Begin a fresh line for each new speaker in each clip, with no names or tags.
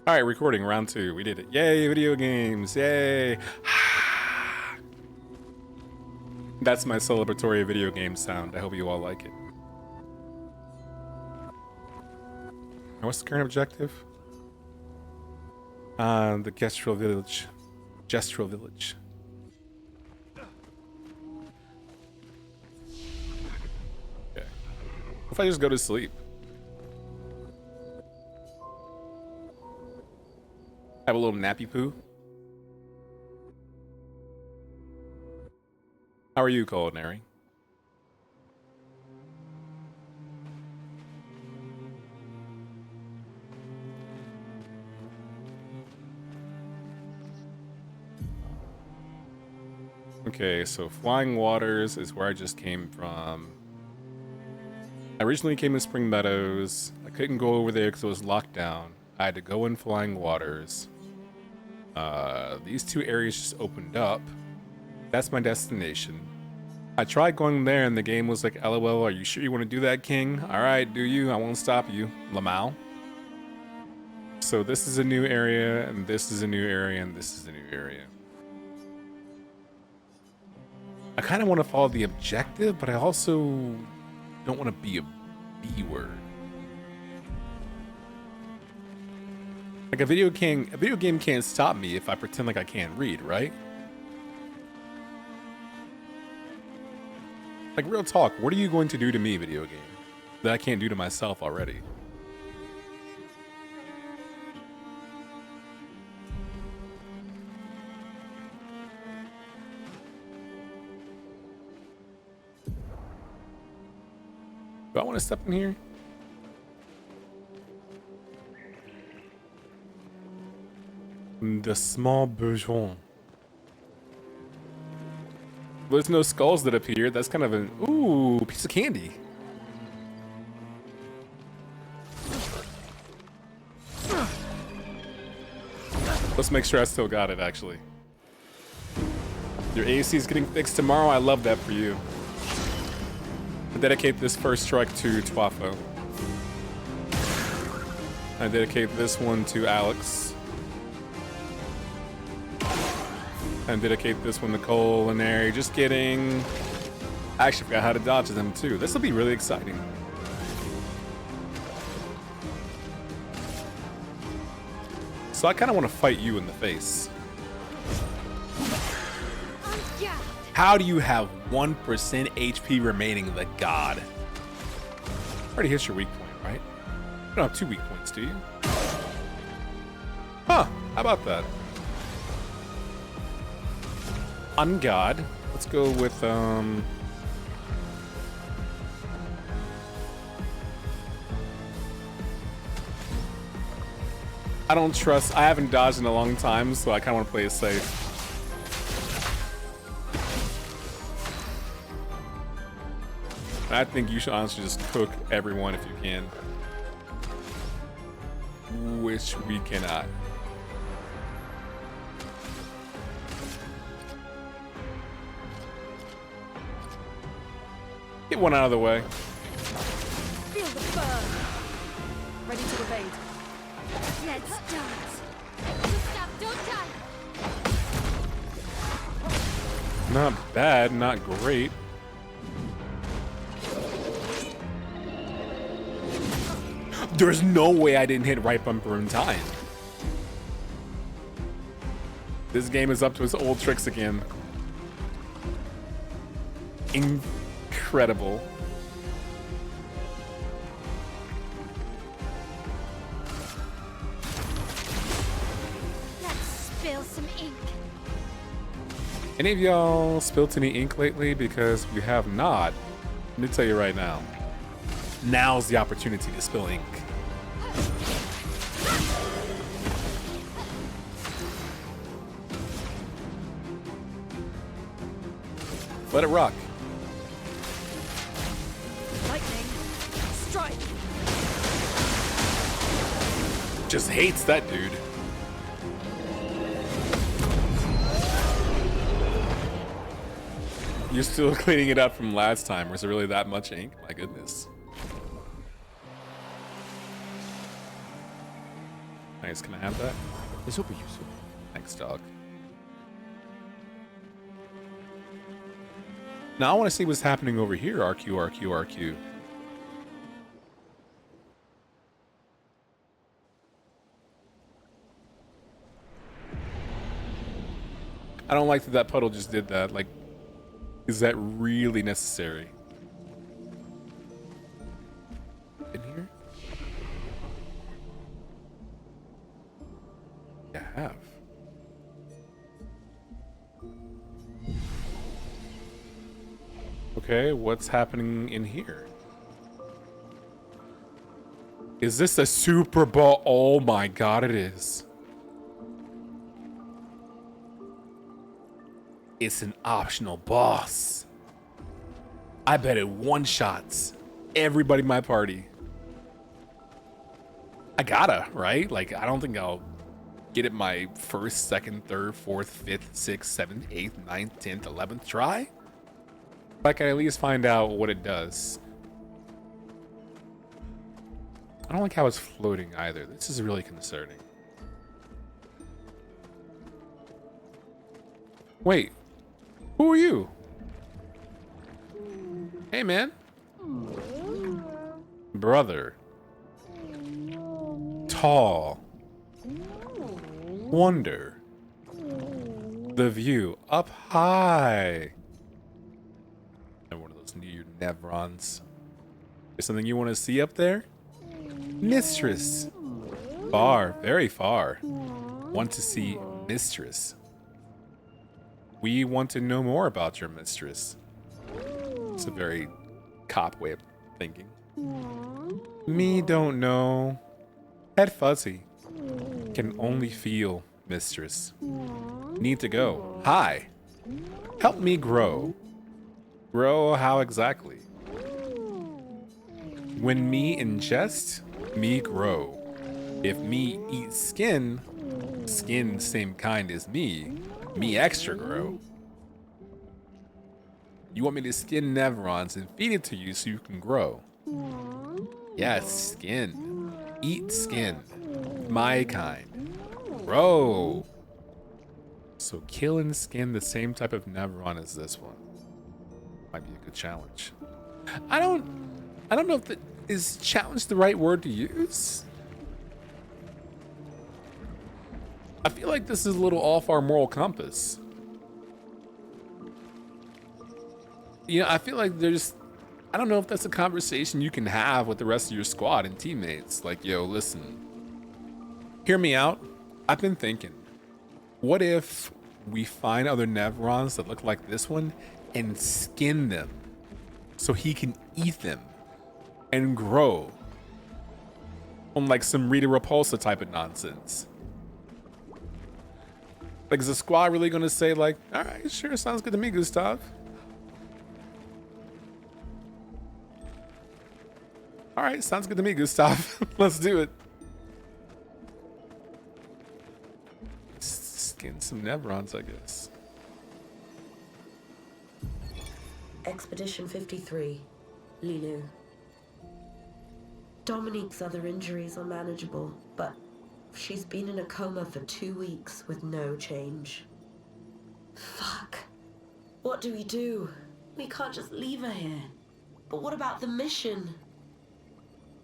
All right, recording round 2. We did it. Yay, video games. Yay. That's my celebratory video game sound. I hope you all like it. And what's the current objective? The Gestral Village. Gestral Village. Okay. What if I just go to sleep? Have a little nappy poo. How are you, Culinary? Okay, so Flying Waters is where I just came from. I originally came to Spring Meadows. I couldn't go over there because it was locked down. I had to go in Flying Waters. These two areas just opened up. That's my destination. I tried going there and the game was like, LOL, are you sure you want to do that, King? Alright, do you? I won't stop you. Lamau. So this is a new area, and this is a new area, and this is a new area. I kind of want to follow the objective, but I also don't want to be a B word. Like a video game can't stop me if I pretend like I can't read, right? Like, real talk, what are you going to do to me, video game, that I can't do to myself already? Do I want to step in here? The Small Bourgeon. There's no skulls that appear. That's kind of an ooh piece of candy. Let's make sure I still got it. Actually, your AC is getting fixed tomorrow. I love that for you. I dedicate this first strike to Twafo. I dedicate this one to Alex. And dedicate this one to Culinary. Just kidding. I actually forgot how to dodge them too. This will be really exciting. So I kind of want to fight you in the face. How do you have 1% HP remaining, the god? Already hits your weak point, right? You don't have 2 weak points, do you? Huh, how about that? On God. Let's go with I don't trust. I haven't dodged in a long time, so I kind of want to play it safe. I think you should honestly just cook everyone if you can, which we cannot. Get one out of the way.
Feel the burn. Ready to evade. Let's dance. Stop, don't die.
Not bad, not great. There's no way I didn't hit right bumper in time. This game is up to its old tricks again. Incredible.
Let's spill some ink.
Any of y'all spilt any ink lately? Because if you have not, let me tell you right now. Now's the opportunity to spill ink. Let it rock.
Lightning. Strike.
Just hates that dude. You're still cleaning it up from last time. Was it really that much ink? My goodness. Nice, can I have that?
This will be useful.
Thanks, dog. Now I want to see what's happening over here. RQ, RQ, RQ. I don't like that that puddle just did that. Like, is that really necessary? In here? You have. Okay, what's happening in here? Is this a Super Bowl? Oh my god, it is. It's an optional boss. I bet it one-shots everybody in my party. I gotta, right? Like, I don't think I'll get it my first, second, third, fourth, fifth, sixth, seventh, eighth, ninth, 10th, 11th try. But I can at least find out what it does. I don't like how it's floating either. This is really concerning. Wait. Who are you? Hey, man. Brother. Tall. Wonder. The view. Up high. And one of those new Nevrons. Is something you want to see up there? Mistress. Far. Very far. Want to see Mistress. We want to know more about your mistress. It's a very cop way of thinking. Me don't know. Head fuzzy. Can only feel mistress. Need to go. Hi. Help me grow. Grow how exactly? When me ingest, me grow. If me eat skin, skin same kind as me extra grow. You want me to skin Nevrons and feed it to you so you can grow. Yes, skin. Eat skin. My kind. Grow. So kill and skin the same type of Nevron as this one. Might be a good challenge. I don't know if that is challenge the right word to use. I feel like this is a little off our moral compass. You know, I feel like I don't know if that's a conversation you can have with the rest of your squad and teammates. Like, yo, listen, hear me out. I've been thinking, what if we find other Nevrons that look like this one and skin them so he can eat them and grow on like some Rita Repulsa type of nonsense? Like, is the squad really gonna say like, all right, sure, sounds good to me, Gustav? All right, sounds good to me, Gustav. Let's do it. Skin some Nevrons, I guess.
Expedition 53, Lilu. Dominique's other injuries are manageable, but she's been in a coma for 2 weeks with no change. Fuck. What do we do? We can't just leave her here. But what about the mission?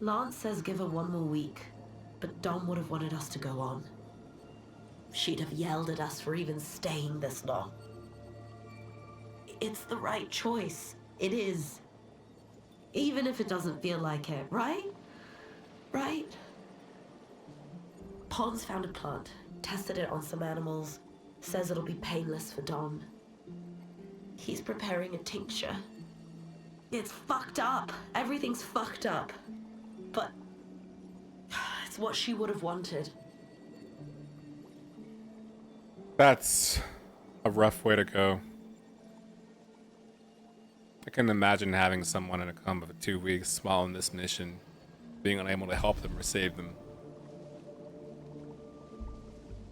Lance says give her 1 more week, but Dom would have wanted us to go on. She'd have yelled at us for even staying this long. It's the right choice. It is. Even if it doesn't feel like it, right? Right? Pons found a plant, tested it on some animals, says it'll be painless for Dom. He's preparing a tincture. It's fucked up. Everything's fucked up. But it's what she would have wanted.
That's a rough way to go. I can imagine having someone in a coma for 2 weeks while on this mission, being unable to help them or save them.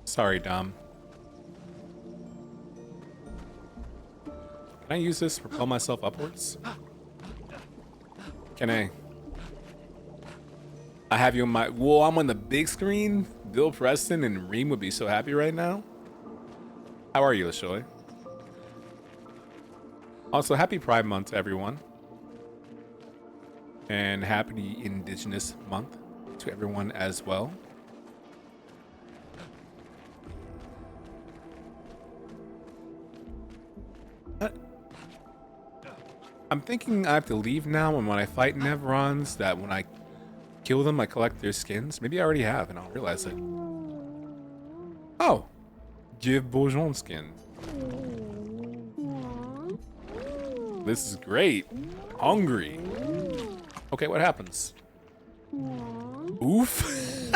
Sorry, Dom. Can I use this to propel myself upwards? Can I? I have you on my... Whoa, I'm on the big screen. Bill Preston and Reem would be so happy right now. How are you, LaShoy? Also, happy Pride Month to everyone. And happy Indigenous Month to everyone as well. I'm thinking I have to leave now, and when I fight Nevrons, that when I kill them, I collect their skins. Maybe I already have, and I'll realize it. Oh! Give Bourgeon skin. This is great. Hungry. Okay, what happens? Oof.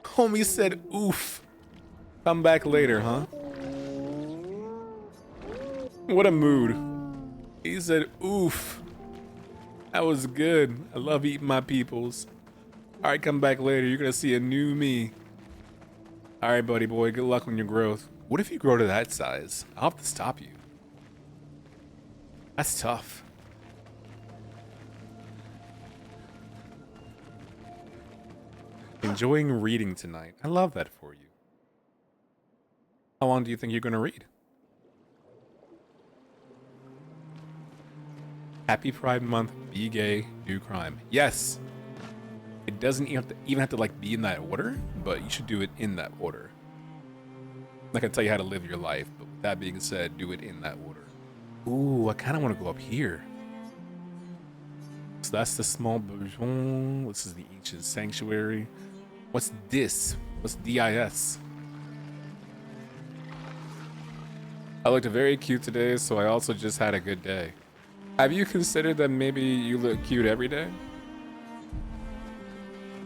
Homie said oof. Come back later, huh? What a mood. He said oof. That was good. I love eating my peoples. Alright, come back later. You're gonna see a new me. Alright, buddy boy. Good luck on your growth. What if you grow to that size? I'll have to stop you. That's tough. Enjoying reading tonight. I love that for you. How long do you think you're gonna read? Happy Pride Month, be gay, do crime. Yes! It doesn't even have to like be in that order, but you should do it in that order. I'm not gonna tell you how to live your life, but with that being said, do it in that order. Ooh, I kinda wanna go up here. So that's the Small Bourgeon. This is the Ancient Sanctuary. What's this? What's DIS? I looked very cute today, so I also just had a good day. Have you considered that maybe you look cute every day?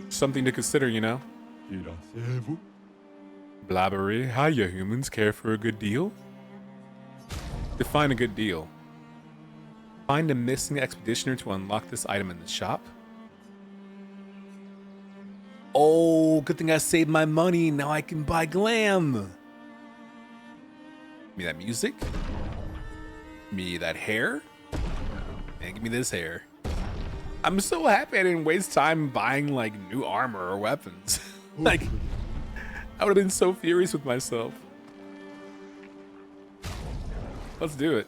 Something to consider, you know? Blabbery, how you humans care for a good deal? Define a good deal. Find a missing expeditioner to unlock this item in the shop. Oh, good thing I saved my money. Now I can buy glam. Give me that music. Give me that hair. And give me this hair. I'm so happy I didn't waste time buying like new armor or weapons. Like, I would have been so furious with myself. Let's do it.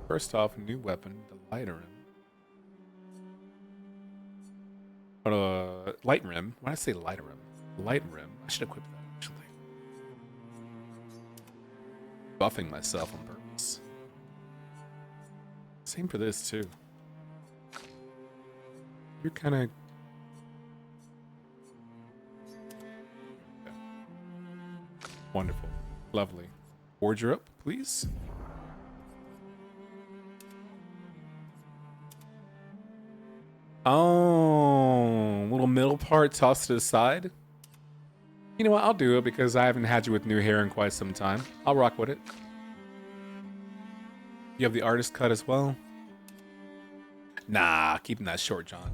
First off, new weapon, the light rim. Light rim. When I say light rim, light rim. I should equip that actually. Buffing myself on purpose. Same for this too. You're kind of. Wonderful. Lovely. Wardrobe, please. Oh, little middle part tossed to the side. You know what? I'll do it because I haven't had you with new hair in quite some time. I'll rock with it. You have the artist cut as well? Nah, keeping that short, John.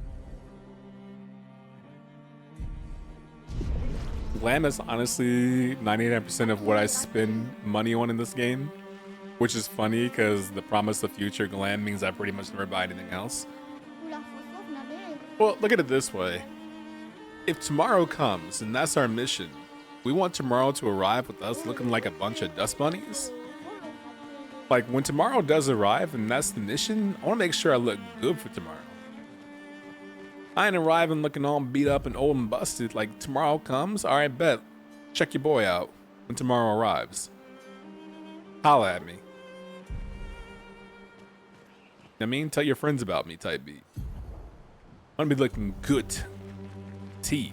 Glam is honestly 99% of what I spend money on in this game, which is funny because the promise of future glam means I pretty much never buy anything else. Well, look at it this way. If tomorrow comes and that's our mission, we want tomorrow to arrive with us looking like a bunch of dust bunnies. Like when tomorrow does arrive and that's the mission, I want to make sure I look good for tomorrow. I ain't arriving looking all beat up and old and busted. Like tomorrow comes, all right, bet. Check your boy out when tomorrow arrives. Holla at me. I mean, tell your friends about me type beat. I'm gonna be looking good. T.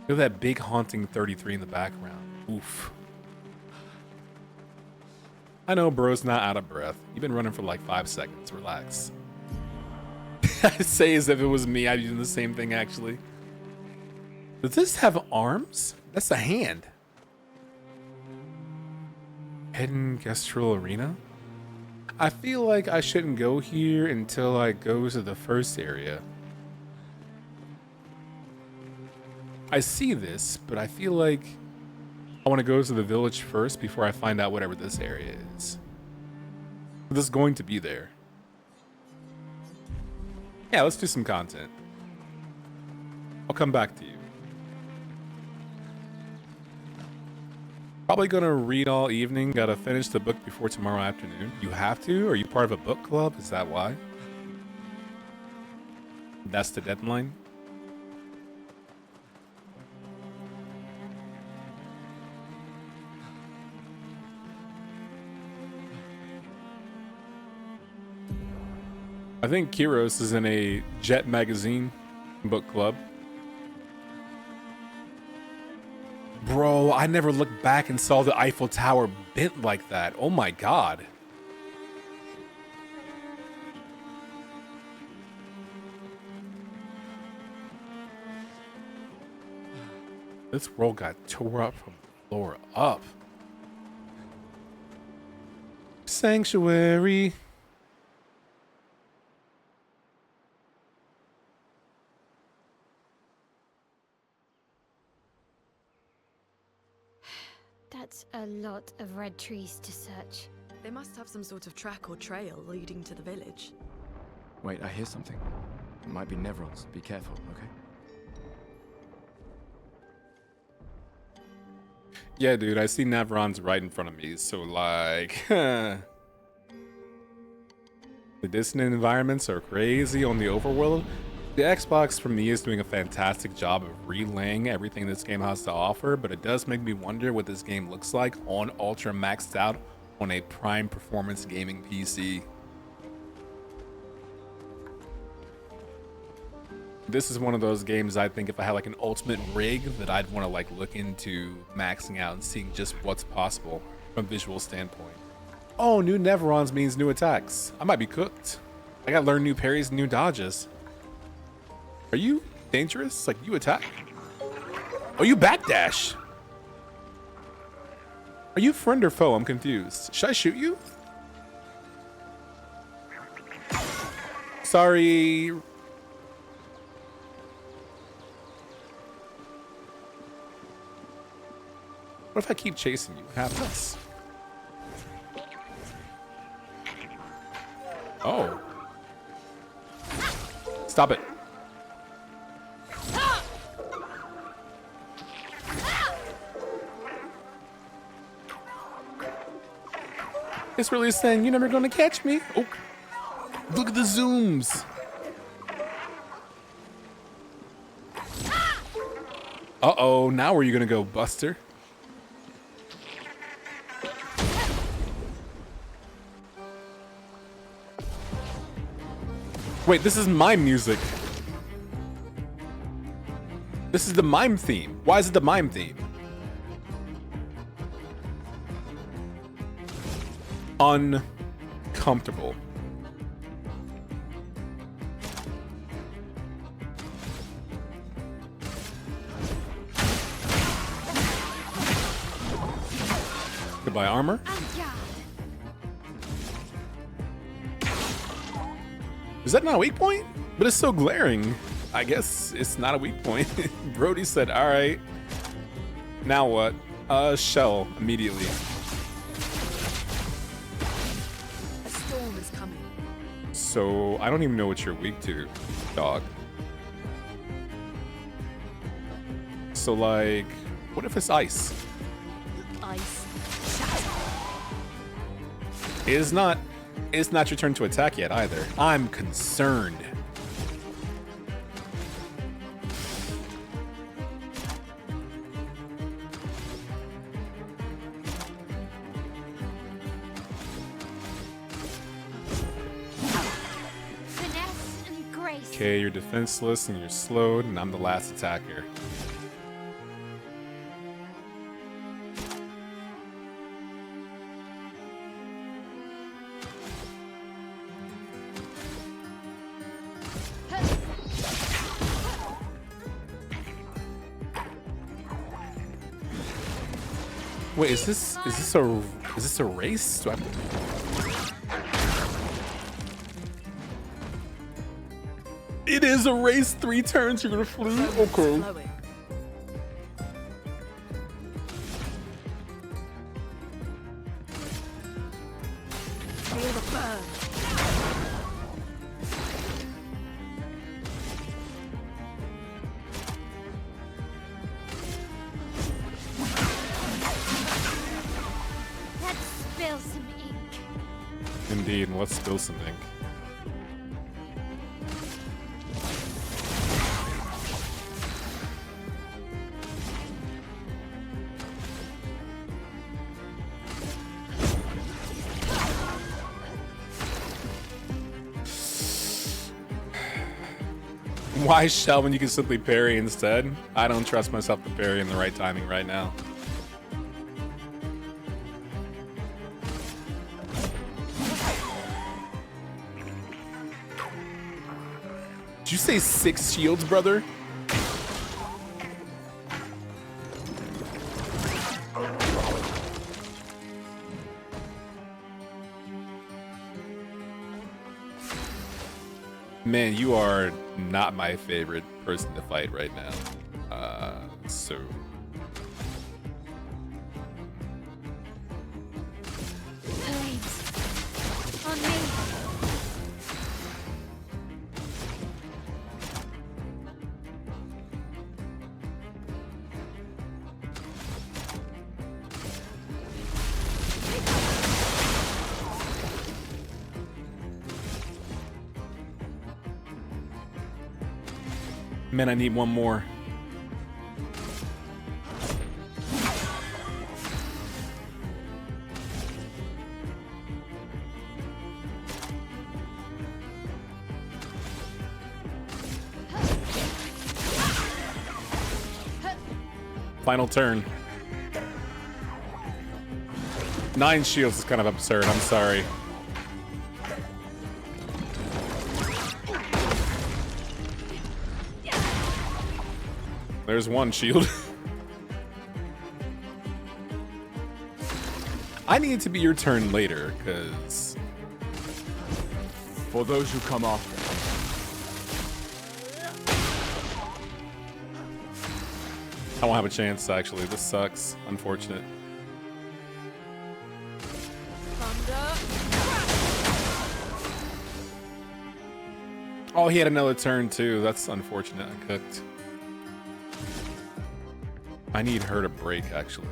Look at that big haunting 33 in the background. Oof. I know bro's not out of breath. You've been running for like 5 seconds. Relax. I say as if it was me, I'd be doing the same thing actually. Does this have arms? That's a hand. Hidden Gestral Arena? I feel like I shouldn't go here until I go to the first area. I see this, but I feel like I want to go to the village first before I find out whatever this area is. This is going to be there. Yeah, let's do some content. I'll come back to you. Probably gonna read all evening. Gotta finish the book before tomorrow afternoon. You have to? Are you part of a book club? Is that why? That's the deadline? I think Kiros is in a Jet magazine book club. Bro, I never looked back and saw the Eiffel Tower bent like that. Oh my god. This world got tore up from the floor up. Sanctuary.
That's a lot of red trees to search.
They must have some sort of track or trail leading to the village.
Wait, I hear something. It might be Nevrons. Be careful, okay?
Yeah, dude, I see Navrons right in front of me, so like... The dissonant environments are crazy on the overworld. The Xbox, for me, is doing a fantastic job of relaying everything this game has to offer, but it does make me wonder what this game looks like on ultra maxed out on a prime performance gaming PC. This is one of those games I think if I had like an ultimate rig that I'd want to like look into maxing out and seeing just what's possible from a visual standpoint. Oh, new Nevrons means new attacks. I might be cooked. I gotta learn new parries and new dodges. Are you dangerous? Like you attack? Oh, you backdash. Are you friend or foe? I'm confused. Should I shoot you? Sorry. What if I keep chasing you? What happens? Oh. Stop it. It's really saying you're never gonna catch me. Oh, look at the zooms. Uh-oh, now where are you gonna go, Buster? Wait, this is Mime music. This is the Mime theme. Why is it the Mime theme? Uncomfortable. Goodbye, armor. Is that not a weak point? But it's so glaring. I guess it's not a weak point. Brody said, all right. Now what? Shell immediately.
A storm is coming.
So I don't even know what you're weak to, dog. So like, what if it's ice?
Ice.
It's not your turn to attack yet either. I'm concerned.
Finesse and grace.
Okay, you're defenseless and you're slowed, and I'm the last attacker. Wait, is this a race? Do I It is a race. 3 turns, you're gonna flee. Okay.
Flowing. Feel the burn.
need, and let's spill some ink. Why shell when you can simply parry instead? I don't trust myself to parry in the right timing right now. Did you say 6 shields, brother? Man, you are not my favorite person to fight right now. So...
Flames. On me.
Man, I need one more. Final turn. 9 shields is kind of absurd, I'm sorry. There's 1 shield. I need it to be your turn later, because...
For those who come after.
I won't have a chance, actually. This sucks. Unfortunate. Oh, he had another turn, too. That's unfortunate. I cooked. I need her to break, actually.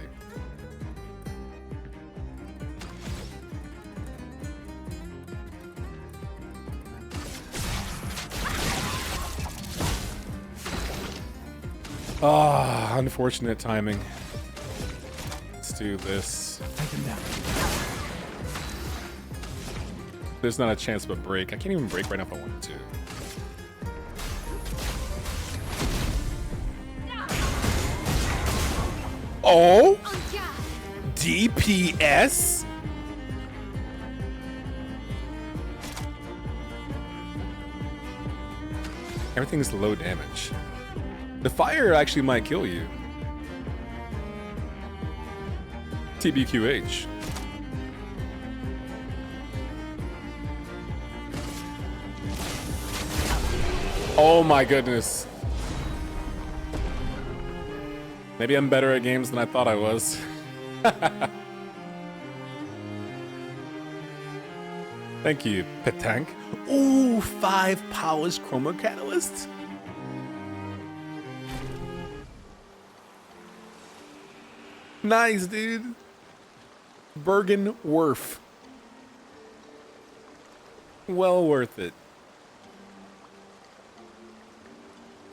Ah, oh, unfortunate timing. Let's do this. There's not a chance of a break. I can't even break right now if I wanted to. Oh! DPS? Everything's low damage. The fire actually might kill you. TBQH. Oh my goodness. Maybe I'm better at games than I thought I was. Thank you, Petank. Ooh, 5 powers chroma catalyst. Nice, dude. Bergen Werf. Well worth it.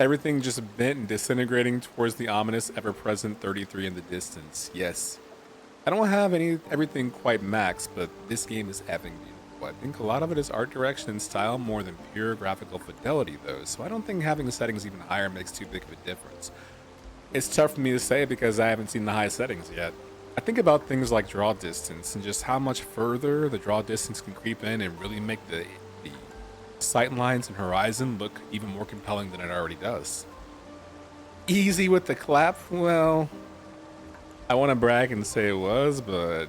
Everything just bent and disintegrating towards the ominous, ever-present 33 in the distance. Yes. I don't have everything quite max, but this game is effing beautiful. I think a lot of it is art direction and style more than pure graphical fidelity, though, so I don't think having the settings even higher makes too big of a difference. It's tough for me to say because I haven't seen the high settings yet. I think about things like draw distance and just how much further the draw distance can creep in and really make the sight lines and horizon look even more compelling than it already does. Easy with the clap? Well, I want to brag and say it was, but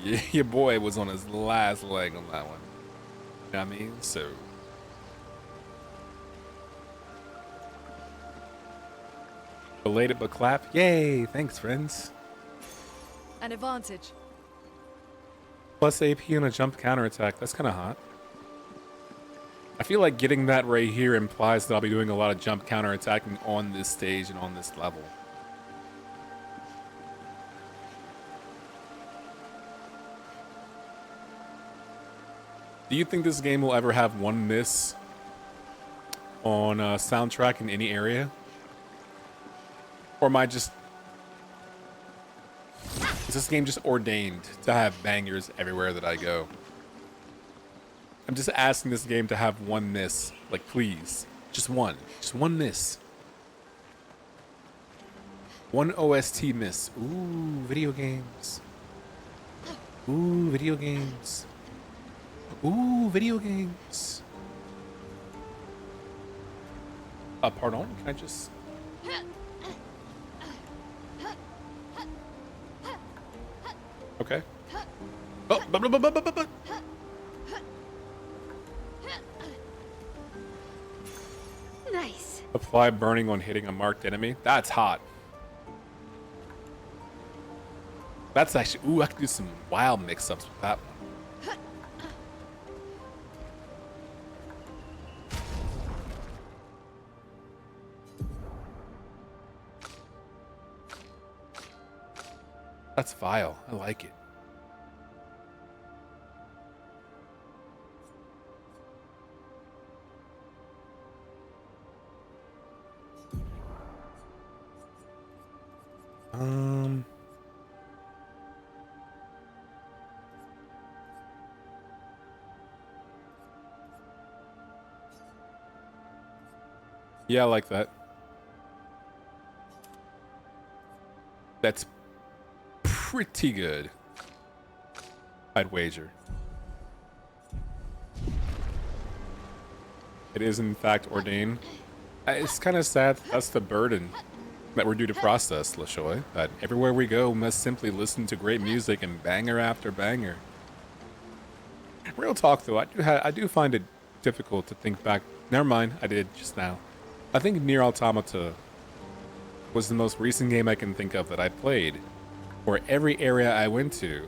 yeah, your boy was on his last leg on that one. You know what I mean? So... belated but clap. Yay! Thanks, friends.
An advantage.
Plus AP and a jump counterattack. That's kind of hot. I feel like getting that right here implies that I'll be doing a lot of jump counterattacking on this stage and on this level. Do you think this game will ever have one miss on soundtrack in any area? Or am I just... Is this game just ordained to have bangers everywhere that I go? I'm just asking this game to have one miss. Like, please. Just one. Just one miss. One OST miss. Ooh, video games. Ooh, video games. Ooh, video games. Pardon? Can I just... Okay. Oh,
Nice.
Apply burning on hitting a marked enemy. That's hot. That's actually... Ooh, I could do some wild mix-ups with that one. That's vile. I like it. Yeah, I like that. That's pretty good, I'd wager. It is in fact ordained. It's kind of sad that's the burden that we're due to process, LaShoy. That everywhere we go, we must simply listen to great music and banger after banger. Real talk though, I do find it difficult to think back. Never mind, I did just now. I think Nier Automata was the most recent game I can think of that I played, where every area I went to,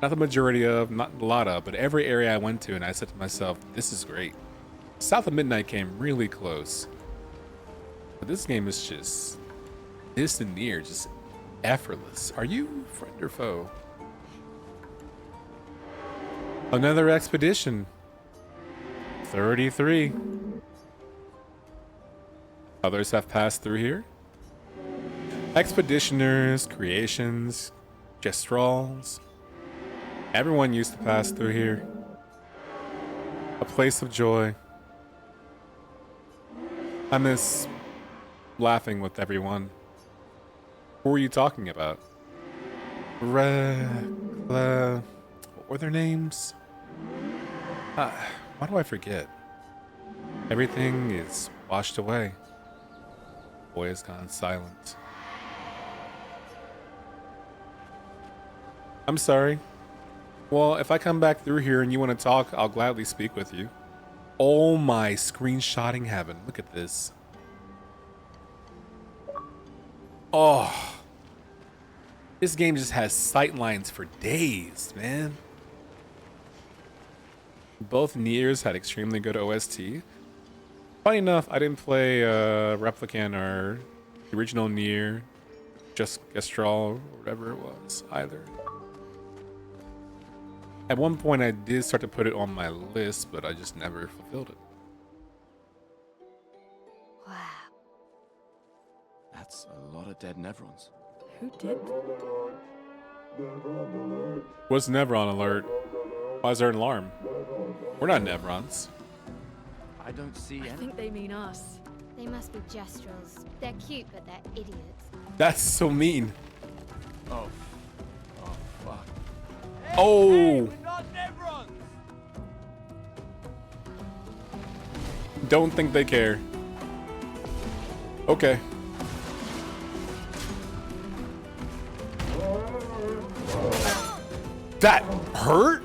not the majority of, not a lot of, but every area I went to, and I said to myself, this is great. South of Midnight came really close, but this game is just, this and Nier, just effortless. Are you friend or foe? Another expedition. 33. Others have passed through here. Expeditioners, creations, Gestrals. Everyone used to pass through here. A place of joy. I miss laughing with everyone. Who were you talking about? What were their names? Why do I forget? Everything is washed away. Boy has gone silent. I'm sorry. Well, if I come back through here and you want to talk, I'll gladly speak with you. Oh my screenshotting heaven. Look at this. Oh. This game just has sight lines for days, man. Both Niers had extremely good OST. Funny enough, I didn't play Replicant or the original Nier, just Gestral or whatever it was either. At one point I did start to put it on my list, but I just never fulfilled it.
Wow.
That's a lot of dead Nevrons.
Who did?
What's Nevron alert? Why is there an alarm? We're not Nevrons.
I don't see
I
any.
think they mean us.
They must be Gestrals. They're cute, but they're idiots.
That's so mean.
Oh. Oh, fuck.
Oh!
We're not Nevrons!
Don't think they care. Okay. That hurt?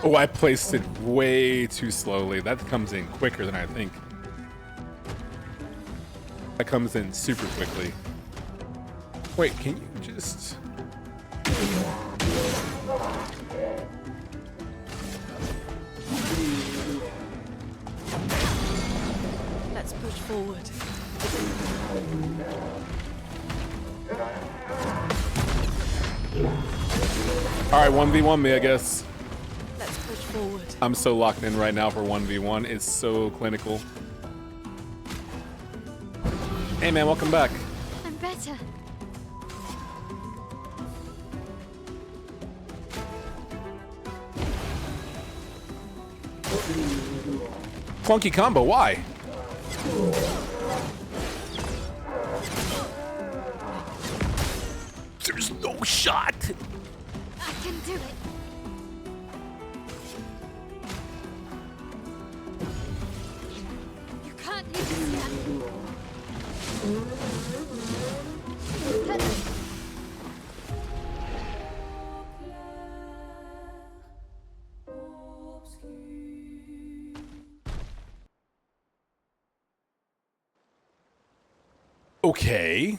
Oh, I placed it way too slowly. That comes in quicker than I think. That comes in super quickly. Wait, can you just...
Let's push forward.
Alright, 1v1 me, I guess.
Let's push forward.
I'm so locked in right now for 1v1. It's so clinical. Hey man, welcome back.
I'm better.
Clunky combo, why? There's no shot.
I can do it. You can't leave us yet.
Okay.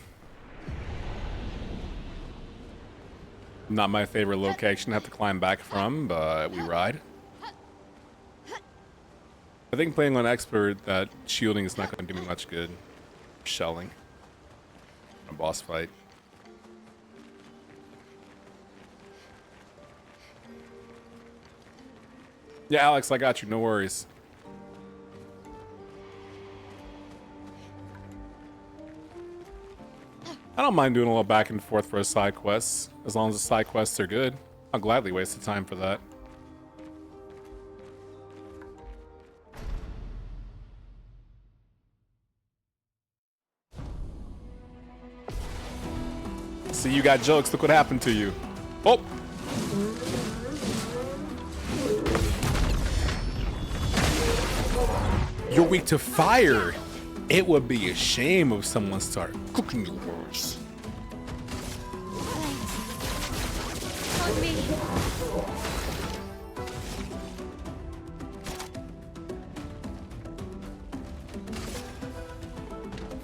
Not my favorite location to have to climb back from, but we ride. I think playing on expert, that shielding is not going to do me much good. Shelling. A boss fight. Yeah, Alex, I got you. No worries. I don't mind doing a little back and forth for a side quest, as long as the side quests are good. I'll gladly waste the time for that. See, you got jokes. Look what happened to you. Oh! You're weak to fire. It would be a shame if someone started cooking yours.
On me.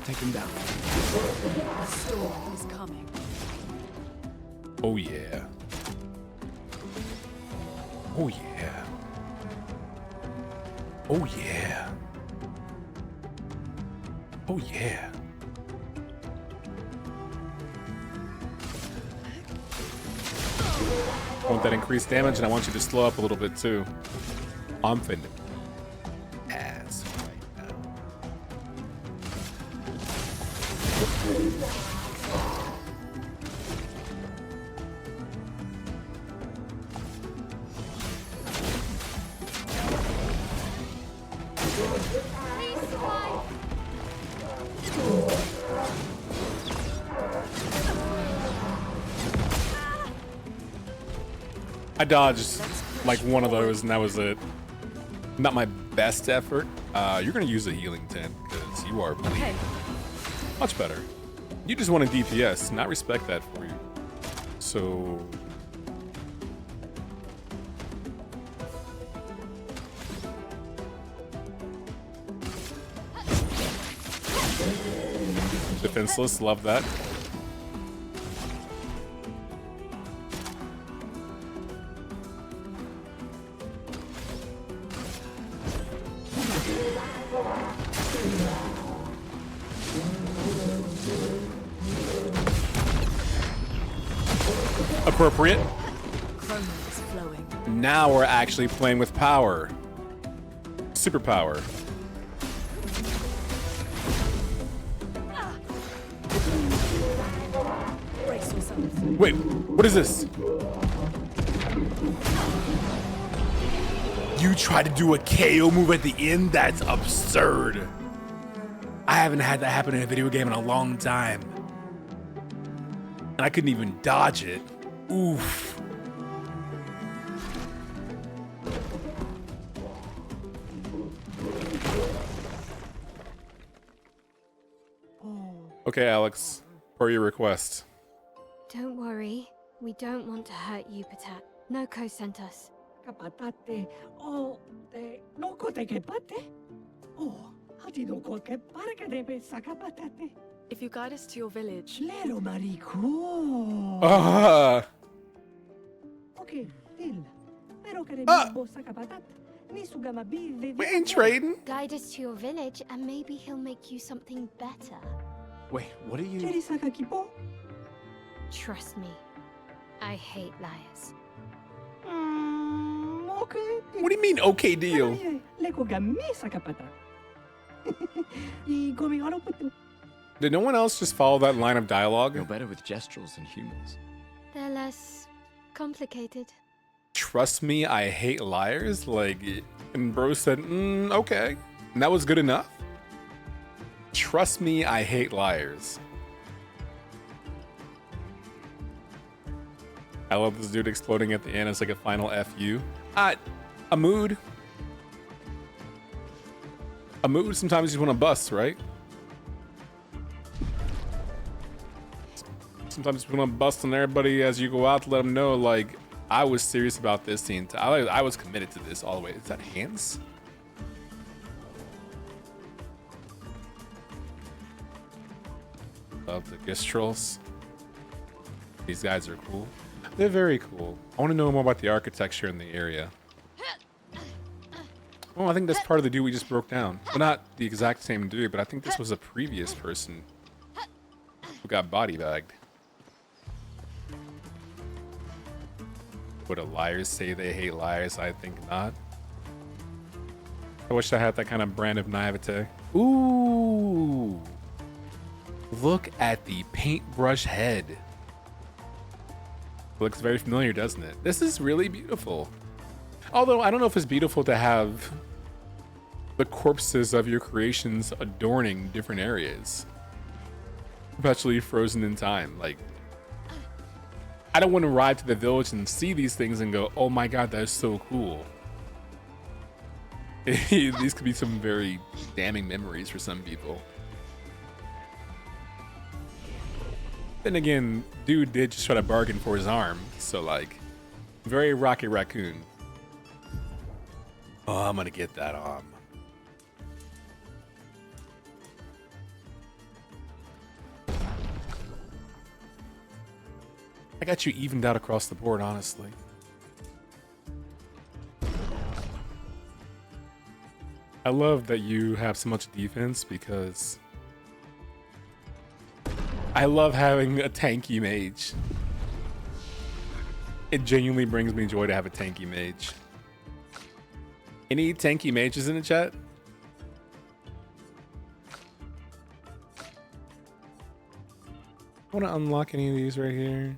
Take him down.
The storm is coming.
Oh yeah. Oh yeah. Oh yeah. Oh yeah. I want that increased damage, and I want you to slow up a little bit too. I'm finna ass right now.
Please survive.
I dodged like one of those, and that was it. Not my best effort. You're gonna use a healing tent because you are bleeding.
Okay.
Much better. You just want a DPS, not respect that for you. So defenseless, love that. Appropriate.
Chroma is flowing.
Now we're actually playing with power. Superpower.
Brace yourself.
Wait, what is this? You try to do a KO move at the end? That's absurd. I haven't had that happen in a video game in a long time. And I couldn't even dodge it. Oof. Okay, Alex, per your request.
Don't worry. We don't want to hurt you, Petank. Noko sent us.
Sakapatate. Oh, no kote ke pate. Oh, hati no kote ke parka debe Sakapatate.
If you guide us to your village,
Lero marico.
Ah,
Okay, deal. Pero kare
Ah.
bo Sakapatate. Ni sugama bi
we ain't trading.
Guide us to your village and maybe he'll make you something better.
Wait, what are you?
Cheri Sakakipo.
Trust me, I hate liars.
Okay.
What do you mean, okay deal?
Leko gami Sakapata. I gomi haraputu.
Did no one else just follow that line of dialogue?
You're better with Gestrals than humans.
They're less complicated.
Trust me, I hate liars. Like, and bro said, okay. And that was good enough. Trust me, I hate liars. I love this dude exploding at the end as like a final FU. A mood. A mood, sometimes you want to bust, right? Sometimes you want to bust on everybody as you go out to let them know, like, I was serious about this scene. I was committed to this all the way. Is that hands? Love the Gestrals. These guys are cool. They're very cool. I want to know more about the architecture in the area. Oh, I think that's part of the dude we just broke down. Well, not the exact same dude, but I think this was a previous person who got body bagged. Would a liars say they hate liars? I think not. I wish I had that kind of brand of naivete. Ooh. Look at the paintbrush head. Looks very familiar, doesn't it? This is really beautiful. Although I don't know if it's beautiful to have the corpses of your creations adorning different areas. Perpetually frozen in time. Like, I don't want to ride to the village and see these things and go, oh my god, that's so cool. These could be some very damning memories for some people. Then again, dude did just try to bargain for his arm, so like, very Rocket Raccoon. Oh, I'm gonna get that arm. I got you evened out across the board, honestly. I love that you have so much defense because I love having a tanky mage. It genuinely brings me joy to have a tanky mage. Any tanky mages in the chat? I want to unlock any of these right here.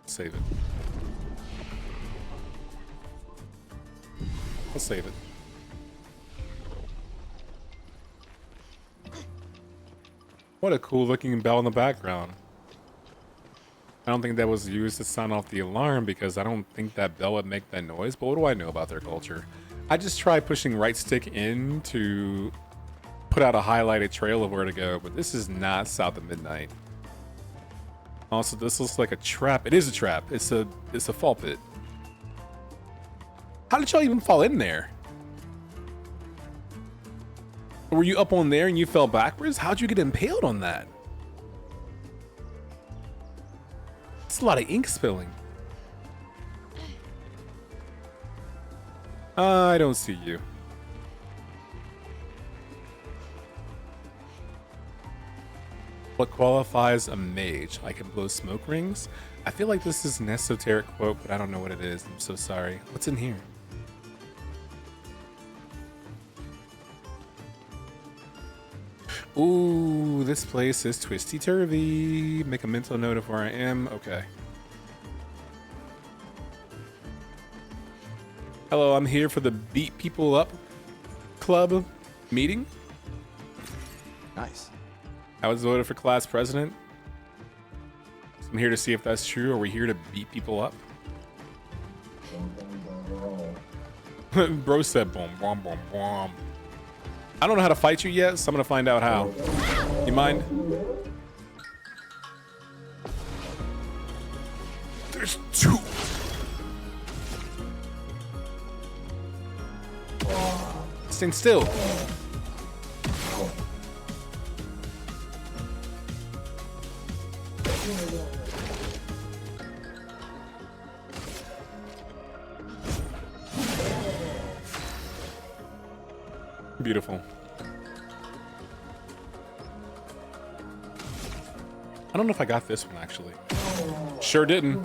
Save it. I'll save it. What a cool looking bell in the background. I don't think that was used to sound off the alarm because I don't think that bell would make that noise, but what do I know about their culture? I just tried pushing right stick in to put out a highlighted trail of where to go, but this is not south of midnight. Also, this looks like a trap. It is a trap. It's a fall pit. How did y'all even fall in there? Were you up on there and you fell backwards? How'd you get impaled on that? It's a lot of ink spilling. I don't see you. What qualifies a mage? I can blow smoke rings? I feel like this is an esoteric quote, but I don't know what it is. I'm so sorry. What's in here? Ooh, this place is twisty-turvy. Make a mental note of where I am. Okay. Hello, I'm here for the Beat People Up Club meeting.
Nice.
I was voted for class president. So I'm here to see if that's true. Are we here to beat people up? Bro said boom, boom, boom, boom. I don't know how to fight you yet, so I'm gonna find out how. You mind? There's two. Stand still. Beautiful. I don't know if I got this one actually. Sure didn't.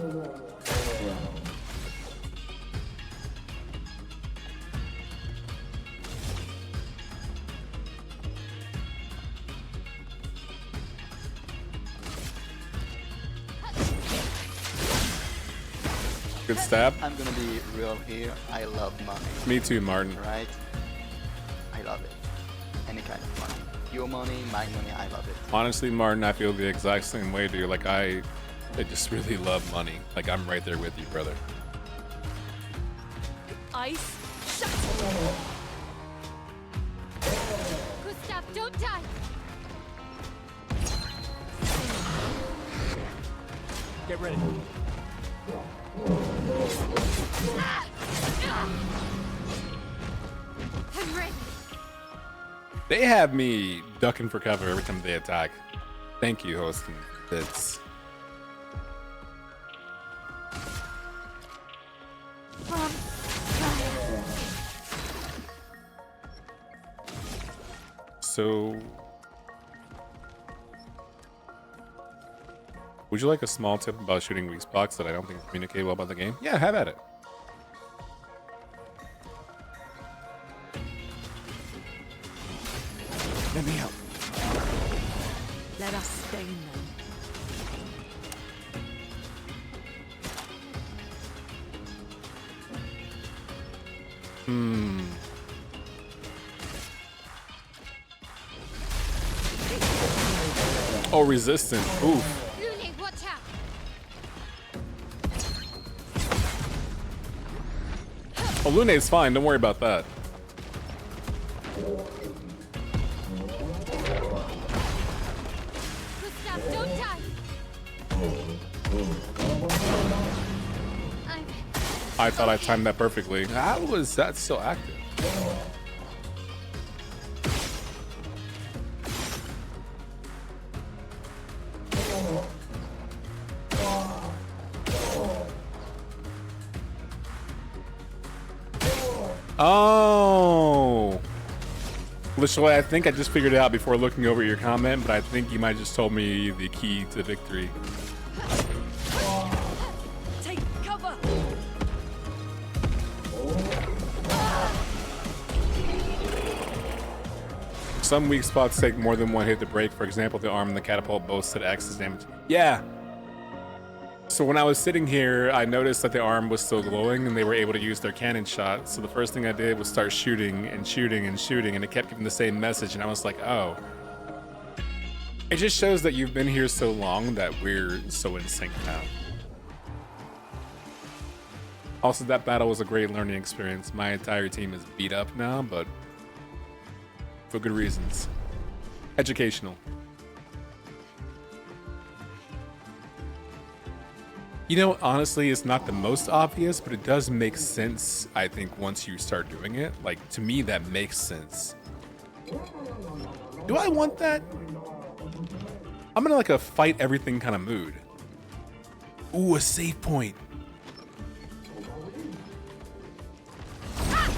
Good stab.
I'm gonna be real here. I love money,
Me too, Martin.
right? I love it. Any kind of money. Your money, my money, I love it.
Honestly, Martin, I feel the exact same way, dude. Like I just really love money. Like I'm right there with you, brother.
Ice. Shut.
Gustav, don't die!
Get ready.
I'm ready.
They have me ducking for cover every time they attack. Thank you, hosting. It's so. Would you like a small tip about shooting weak spots that I don't think communicate well about the game? Yeah, have at it.
Let me help.
Let us stain them.
Oh, resistant. Ooh.
Lune, watch out!
Oh, Lune's fine. Don't worry about that.
Gustav, don't die!
I thought I timed that perfectly. How was that still active? Oh. Literally, I think I just figured it out before looking over your comment, but I think you might just told me the key to victory.
Take cover.
Some weak spots take more than one hit to break. For example, the arm and the catapult both said X's damage. Yeah. So when I was sitting here, I noticed that the arm was still glowing and they were able to use their cannon shot. So the first thing I did was start shooting and shooting and shooting, and it kept giving the same message. And I was like, oh. It just shows that you've been here so long that we're so in sync now. Also, that battle was a great learning experience. My entire team is beat up now, but for good reasons. Educational. You know, honestly, it's not the most obvious, but it does make sense, I think, once you start doing it. Like, to me, that makes sense. Do I want that? I'm in like a fight everything kind of mood. Ooh, a save point.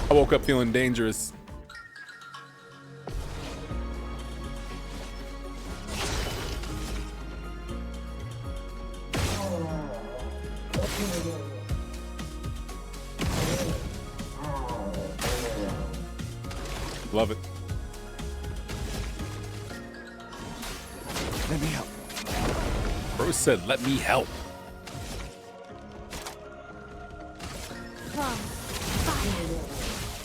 I woke up feeling dangerous. Love it.
Let me help.
Bro said, let me help.
Come, fire!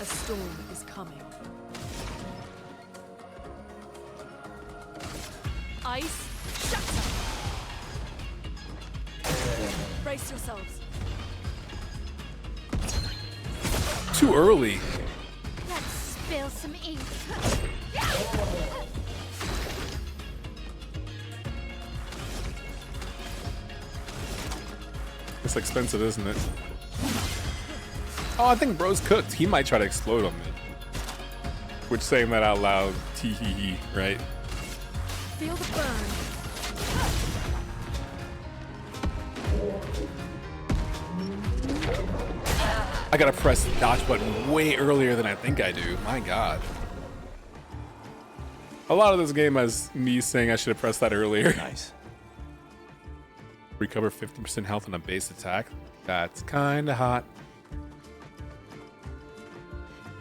A storm is coming. Ice. Shut up. Brace yourselves.
Too early.
Let's spill some ink.
It's expensive, isn't it? Oh, I think bro's cooked. He might try to explode on me. Which, saying that out loud, tee hee hee, right?
Feel the burn.
I gotta press the dodge button way earlier than I think I do. My god. A lot of this game has me saying I should have pressed that earlier.
Nice.
Recover 50% health on a base attack. That's kinda hot.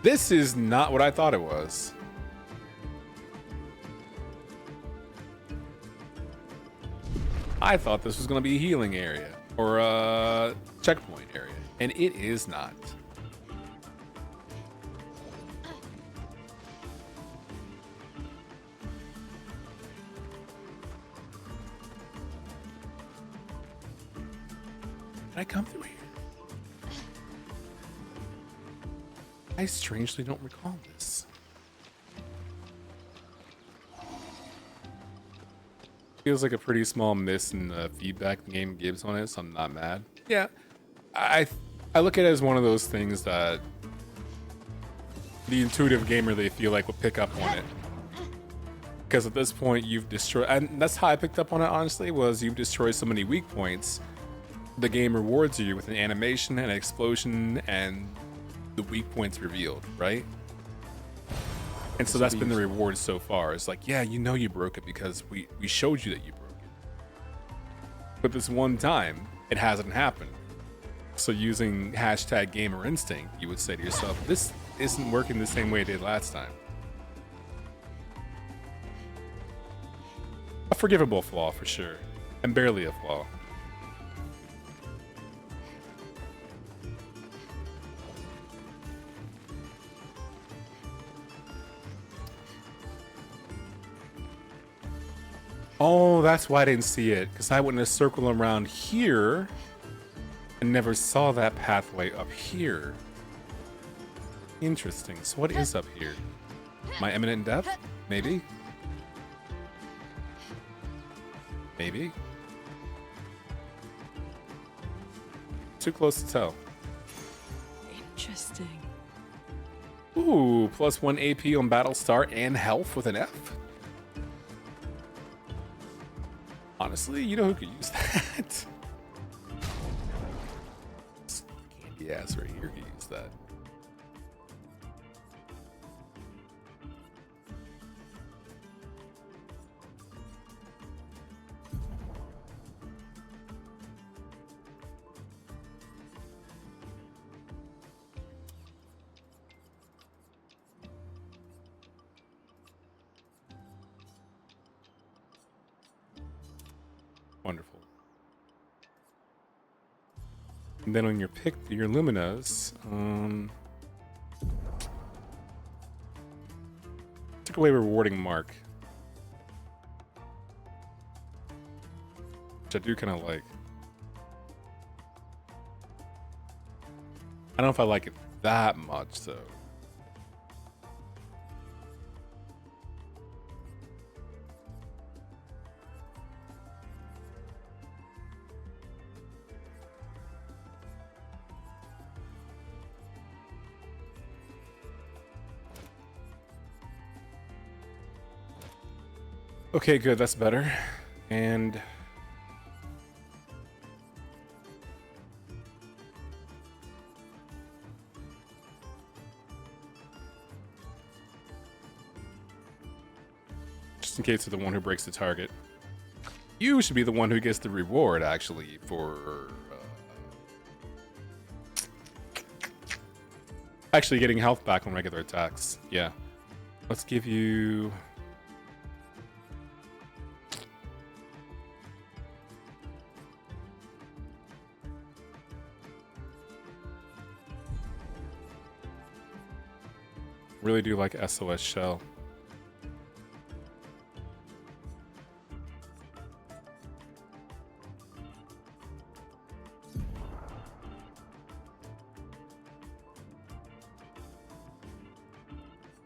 This is not what I thought it was. I thought this was gonna be a healing area or a checkpoint area, and it is not. Did I come through here? I strangely don't recall this. Feels like a pretty small miss in the feedback the game gives on it, so I'm not mad. Yeah, I look at it as one of those things that the intuitive gamer, they feel like, will pick up on it. Because at this point, you've destroyed, and that's how I picked up on it, honestly, was you've destroyed so many weak points. The game rewards you with an animation and an explosion and the weak points revealed, right? And so that's been the reward so far. It's like, yeah, you know you broke it because we showed you that you broke it. But this one time, it hasn't happened. So using hashtag gamer instinct, you would say to yourself, this isn't working the same way it did last time. A forgivable flaw for sure, and barely a flaw. Oh, that's why I didn't see it, because I went in a circle around here and never saw that pathway up here. Interesting. So what is up here? My imminent death? Maybe? Maybe? Too close to tell.
Interesting.
Ooh, +1 AP on battle start and health with an F? Honestly, you know who could use that? This candy ass right here could use that. Wonderful. And then on your your Luminas, took away rewarding mark, which I do kind of like. I don't know if I like it that much though. Okay, good, that's better. And just in case of the one who breaks the target, you should be the one who gets the reward actually for actually getting health back on regular attacks. Yeah, let's give you really do like SOS Shell.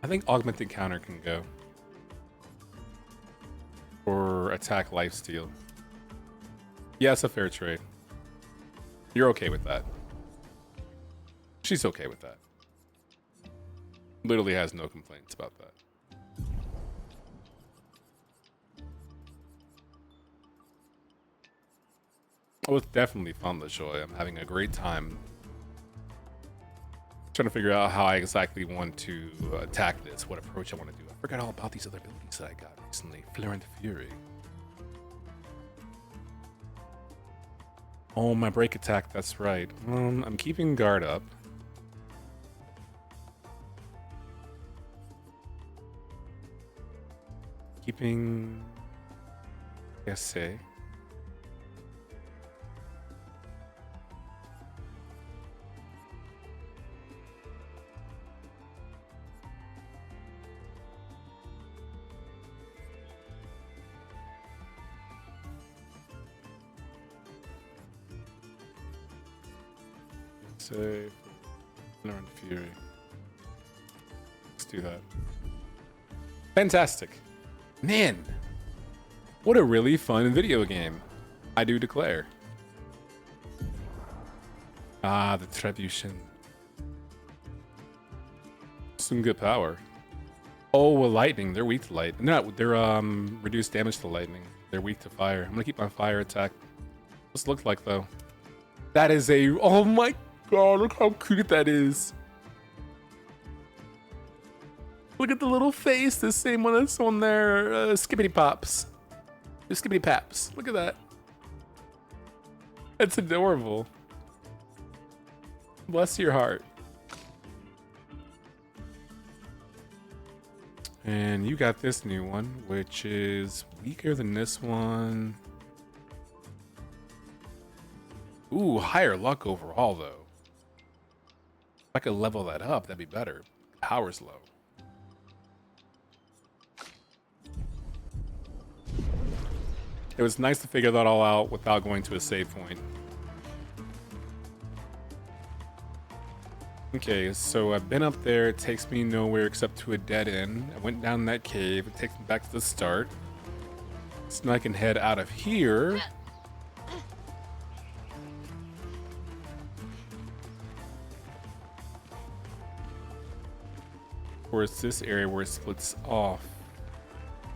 I think Augmented Counter can go. Or Attack Lifesteal. Yeah, it's a fair trade. You're okay with that. She's okay with that. Literally has no complaints about that. Oh, it's definitely fun, LaJoy. I'm having a great time trying to figure out how I exactly want to attack this, what approach I want to do. I forgot all about these other abilities that I got recently. Flare and Fury. Oh, my break attack, that's right. I'm keeping guard up. Keeping essay. Save. Flare and Fury. Let's do that. Fantastic. Man, what a really fun video game. I do declare. Ah, the Trebuchet. Some good power. Oh, well, lightning. They're weak to light. No, they're reduced damage to lightning. They're weak to fire. I'm gonna keep my fire attack. What's it look like though? That is a. Oh my god! Look how cute that is. Look at the little face, the same one that's on there. Skippity Pops. The Skippity Paps. Look at that. That's adorable. Bless your heart. And you got this new one, which is weaker than this one. Ooh, higher luck overall, though. If I could level that up, that'd be better. Power's low. It was nice to figure that all out without going to a save point. Okay, so I've been up there. It takes me nowhere except to a dead end. I went down that cave. It takes me back to the start. So now I can head out of here. Or it's this area where it splits off.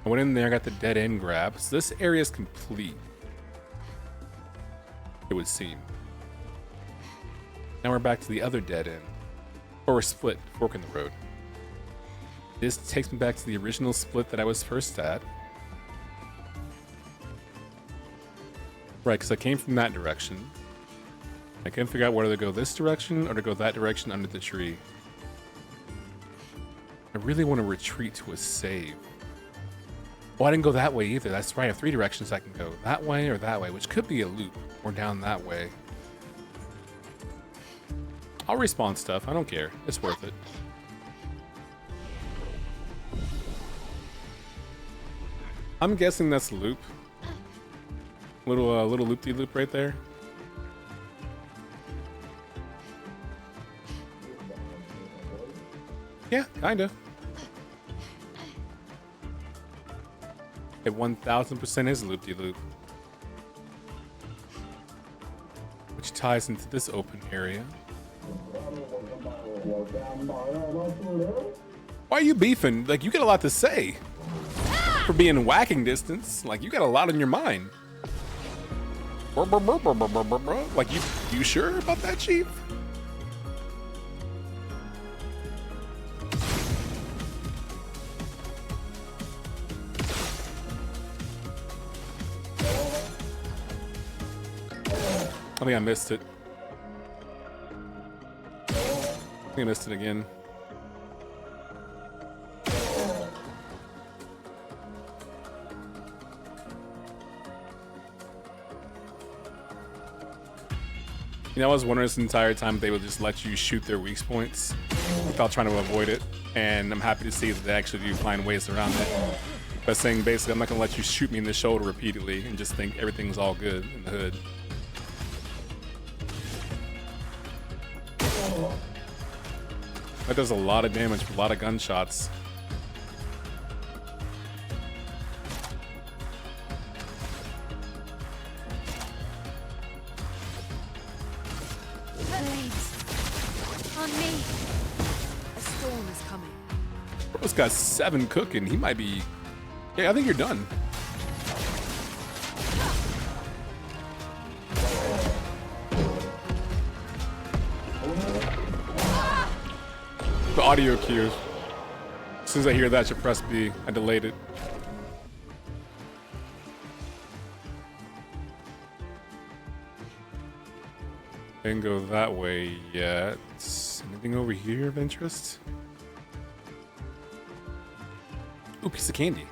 I went in there, got the dead end grab. So this area is complete. It would seem. Now we're back to the other dead end. Or a split, fork in the road. This takes me back to the original split that I was first at. Right, because I came from that direction. I couldn't figure out whether to go this direction or to go that direction under the tree. I really want to retreat to a save. Oh, I didn't go that way either. That's right. I have 3 directions I can go. That way or that way, which could be a loop. Or down that way. I'll respawn stuff. I don't care. It's worth it. I'm guessing that's a loop. Little loop-de-loop right there. Yeah, kinda. It 1000% is loop-de-loop. Which ties into this open area. Why are you beefing? Like, you got a lot to say. For being whacking distance. Like, you got a lot on your mind. Like, you sure about that, Chief? I think I missed it. I think I missed it again. You know, I was wondering this entire time if they would just let you shoot their weak points without trying to avoid it. And I'm happy to see that they actually do find ways around it. By saying basically, I'm not going to let you shoot me in the shoulder repeatedly and just think everything's all good in the hood. That does a lot of damage with a lot of gunshots.
on me.
A storm is coming.
Bro's got 7 cooking. He might be... Yeah, I think you're done. The audio cue. As soon as I hear that, you press B. I delayed it. Didn't go that way yet. Anything over here of interest? Ooh, piece of candy.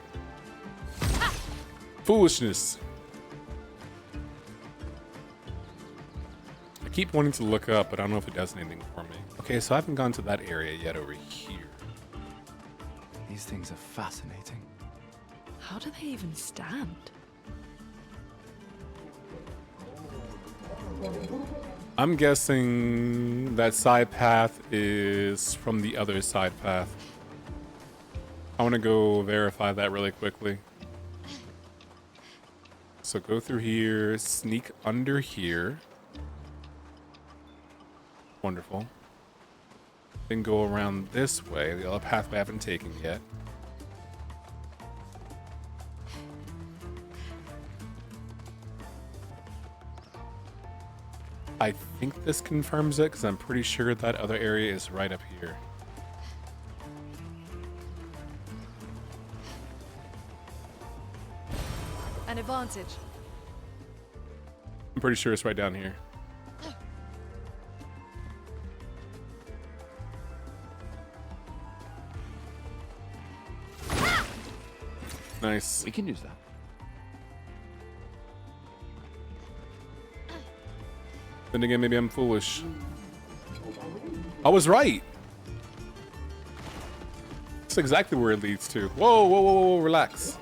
Foolishness. I keep wanting to look up, but I don't know if it does anything for me. Okay, so I haven't gone to that area yet over here.
These things are fascinating.
How do they even stand?
I'm guessing that side path is from the other side path. I want to go verify that really quickly. So go through here, sneak under here. Wonderful. Then go around this way, the other pathway I haven't taken yet. I think this confirms it because I'm pretty sure that other area is right up here.
An advantage.
I'm pretty sure it's right down here. Nice.
We can use that.
Then again, maybe I'm foolish. I was right. That's exactly where it leads to. Whoa, whoa, whoa, whoa, relax.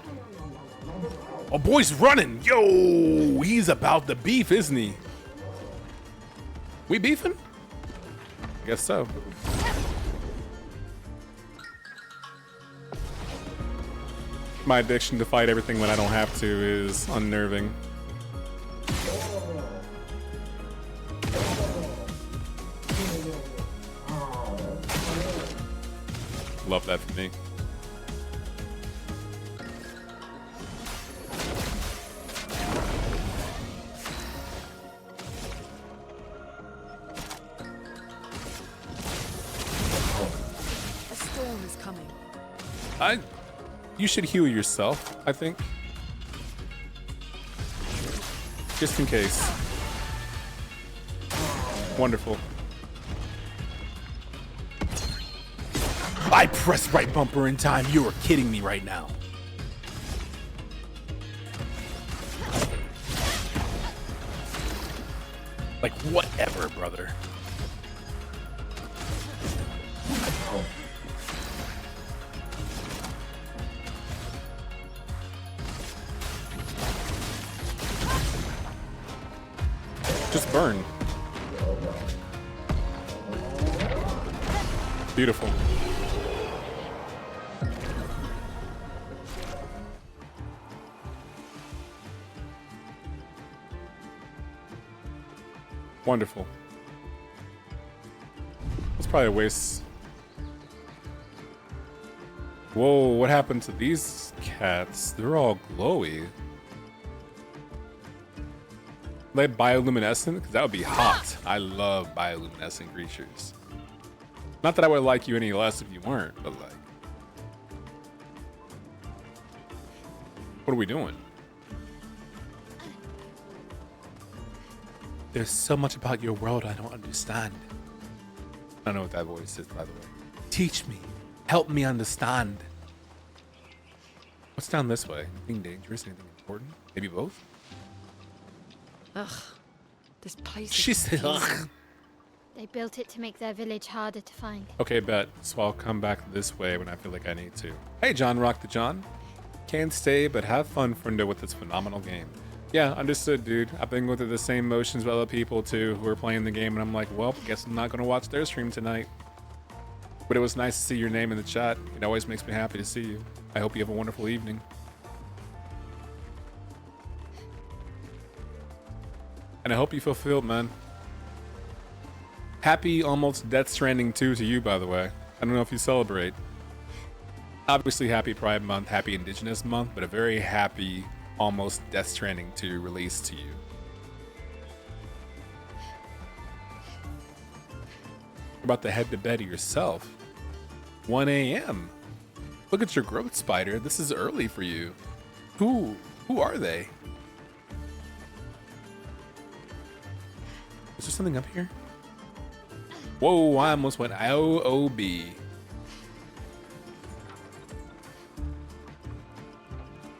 Oh, boy's running. Yo, he's about the beef, isn't he? We beefing? I guess so. My addiction to fight everything when I don't have to is unnerving. Love that for me.
A storm is coming.
You should heal yourself, I think. Just in case. Wonderful. I pressed right bumper in time. You are kidding me right now. Like, whatever, brother. Just burn. Beautiful. Wonderful. It's probably a waste. Whoa, what happened to these cats? They're all glowy. Are they bioluminescent? Because that would be hot. I love bioluminescent creatures. Not that I would like you any less if you weren't, but like... What are we doing? There's so much about your world I don't understand. I don't know what that voice is, by the way. Teach me. Help me understand. What's down this way? Anything dangerous? Anything important? Maybe both?
Ugh. This place
She
is
said, ugh.
They built it to make their village harder to find.
Okay, bet. So I'll come back this way when I feel like I need to. Hey, John Rock the John. Can't stay, but have fun, friendo, with this phenomenal game. Yeah, understood, dude. I've been going through the same motions with other people, too, who are playing the game, and I'm like, well, guess I'm not going to watch their stream tonight. But it was nice to see your name in the chat. It always makes me happy to see you. I hope you have a wonderful evening. And I hope you fulfilled, man. Happy almost Death Stranding 2 to you, by the way. I don't know if you celebrate. Obviously, happy Pride Month, happy Indigenous Month, but a very happy almost Death Stranding 2 release to you. You're about to head to bed yourself. 1 a.m. Look at your growth spider. This is early for you. Who are they? Is there something up here? Whoa, I almost went OOB.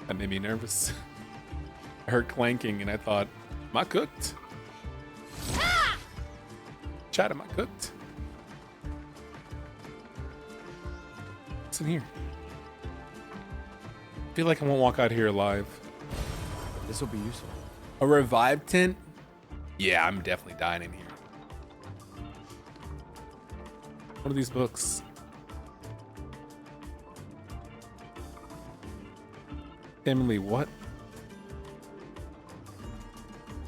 That made me nervous. I heard clanking and I thought, am I cooked? Chat, am I cooked? What's in here? I feel like I won't walk out here alive.
This will be useful.
A revive tent? Yeah, I'm definitely dying in here. What are these books? Family what?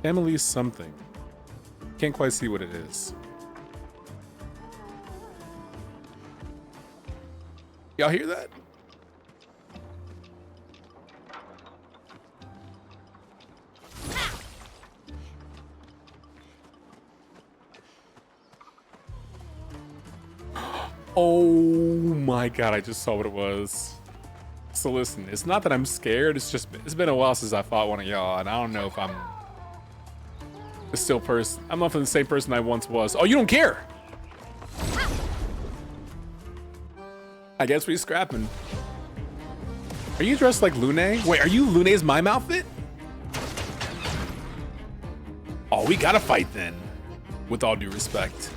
Family something. Can't quite see what it is. Y'all hear that? Oh my god, I just saw what it was. So listen, it's not that I'm scared, it's been a while since I fought one of y'all, and I don't know if I'm I'm not the same person I once was. Oh, you don't care! I guess we're scrapping. Are you dressed like Lune? Wait, are you Lune's Mime outfit? Oh, we gotta fight then. With all due respect.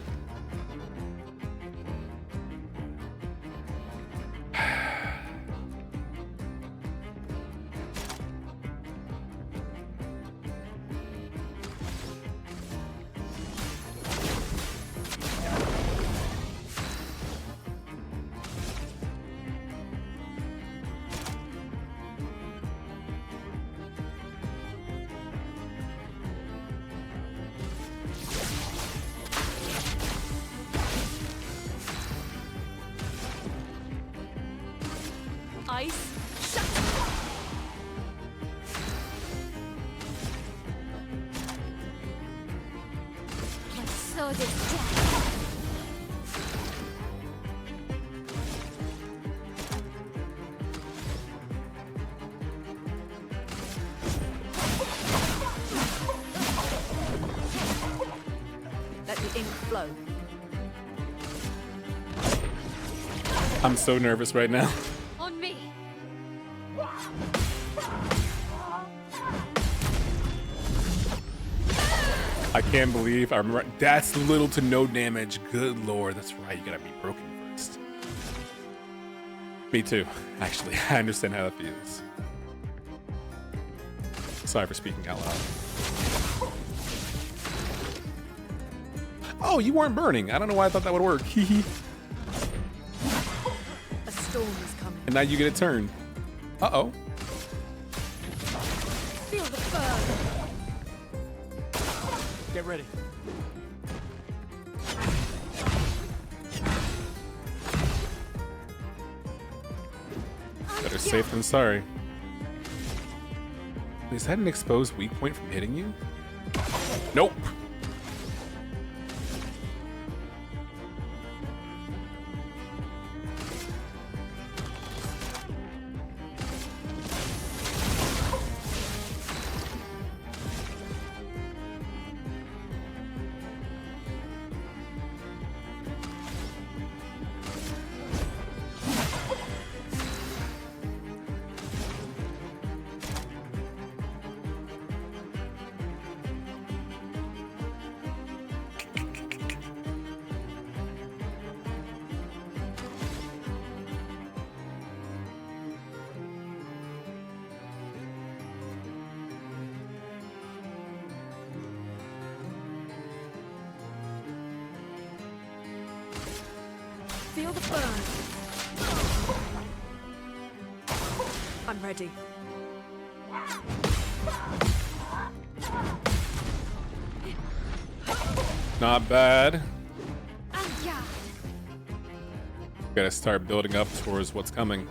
Ice. Shut.
My sword is dead.
Let the ink flow.
I'm so nervous right now.
On me.
I can't believe I remember. That's little to no damage. Good lord, that's right. You gotta be broken first. Me too, actually. I understand how that feels. Sorry for speaking out loud. Oh, you weren't burning. I don't know why I thought that would work. Hee hee.
A storm is coming.
And now you get a turn. Uh-oh.
Feel the burn.
Get ready.
Better safe than sorry. Is that an exposed weak point from hitting you? Nope.
Feel the burn. I'm ready.
Not bad.
Yeah.
Gotta start building up towards what's coming.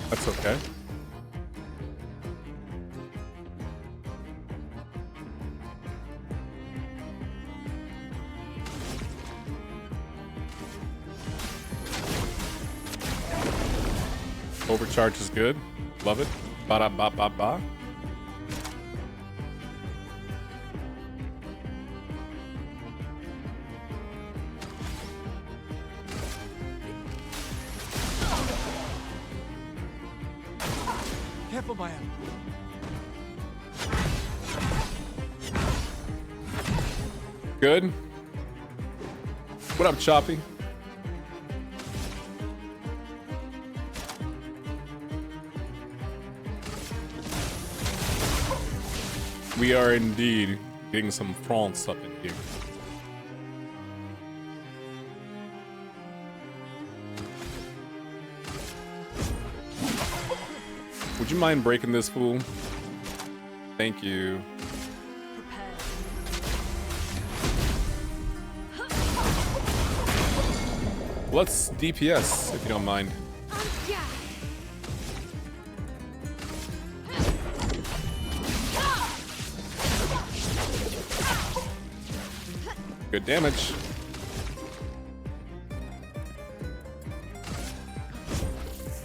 That's okay. Overcharge is good. Love it. Ba da ba ba ba.
Careful, Mime.
Good. What up, Choppy? We are indeed getting some France up in here. Would you mind breaking this fool? Thank you. Let's DPS if you don't mind.
Yeah.
Good damage.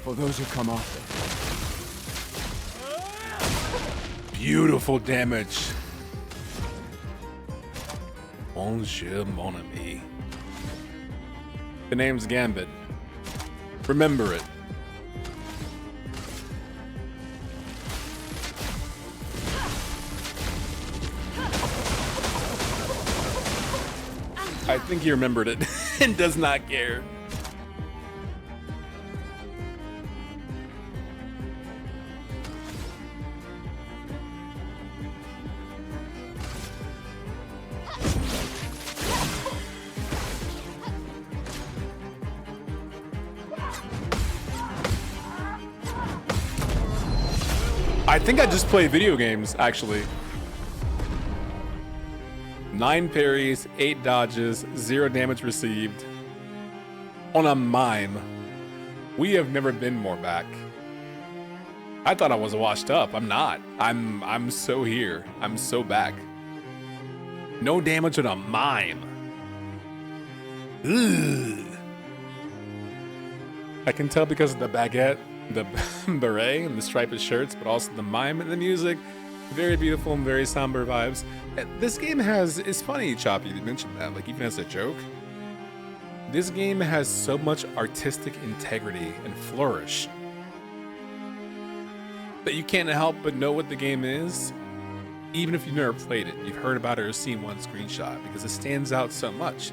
For those who come after.
Beautiful damage. Bonjour, mon ami. The name's Gambit. Remember it. I think he remembered it and does not care. I think I just play video games, actually. 9 parries, 8 dodges, 0 damage received. On a Mime. We have never been more back. I thought I was washed up. I'm not. I'm so here. I'm so back. No damage on a Mime. Ugh. I can tell because of the baguette, the beret, and the striped shirts, but also the Mime and the music. Very beautiful and very somber vibes. This game it's funny, Choppy, you mentioned that, like even as a joke. This game has so much artistic integrity and flourish that you can't help but know what the game is, even if you've never played it. You've heard about it or seen one screenshot because it stands out so much.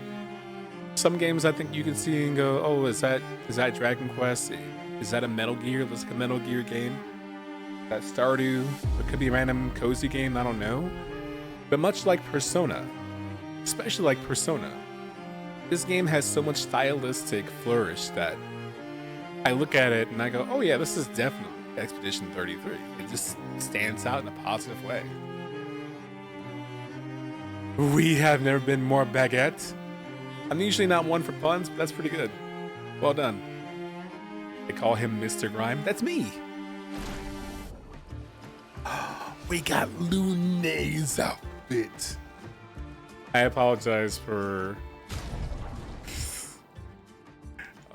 Some games I think you can see and go, oh, is that Dragon Quest? Is that a Metal Gear? Looks like a Metal Gear game. That Stardew, it could be a random cozy game, I don't know. But much like Persona, especially like Persona, this game has so much stylistic flourish that I look at it and I go, oh yeah, this is definitely Expedition 33. It just stands out in a positive way. We have never been more baguette. I'm usually not one for puns, but that's pretty good. Well done. They call him Mr. Grime. That's me. We got Lune's outfit. I apologize for...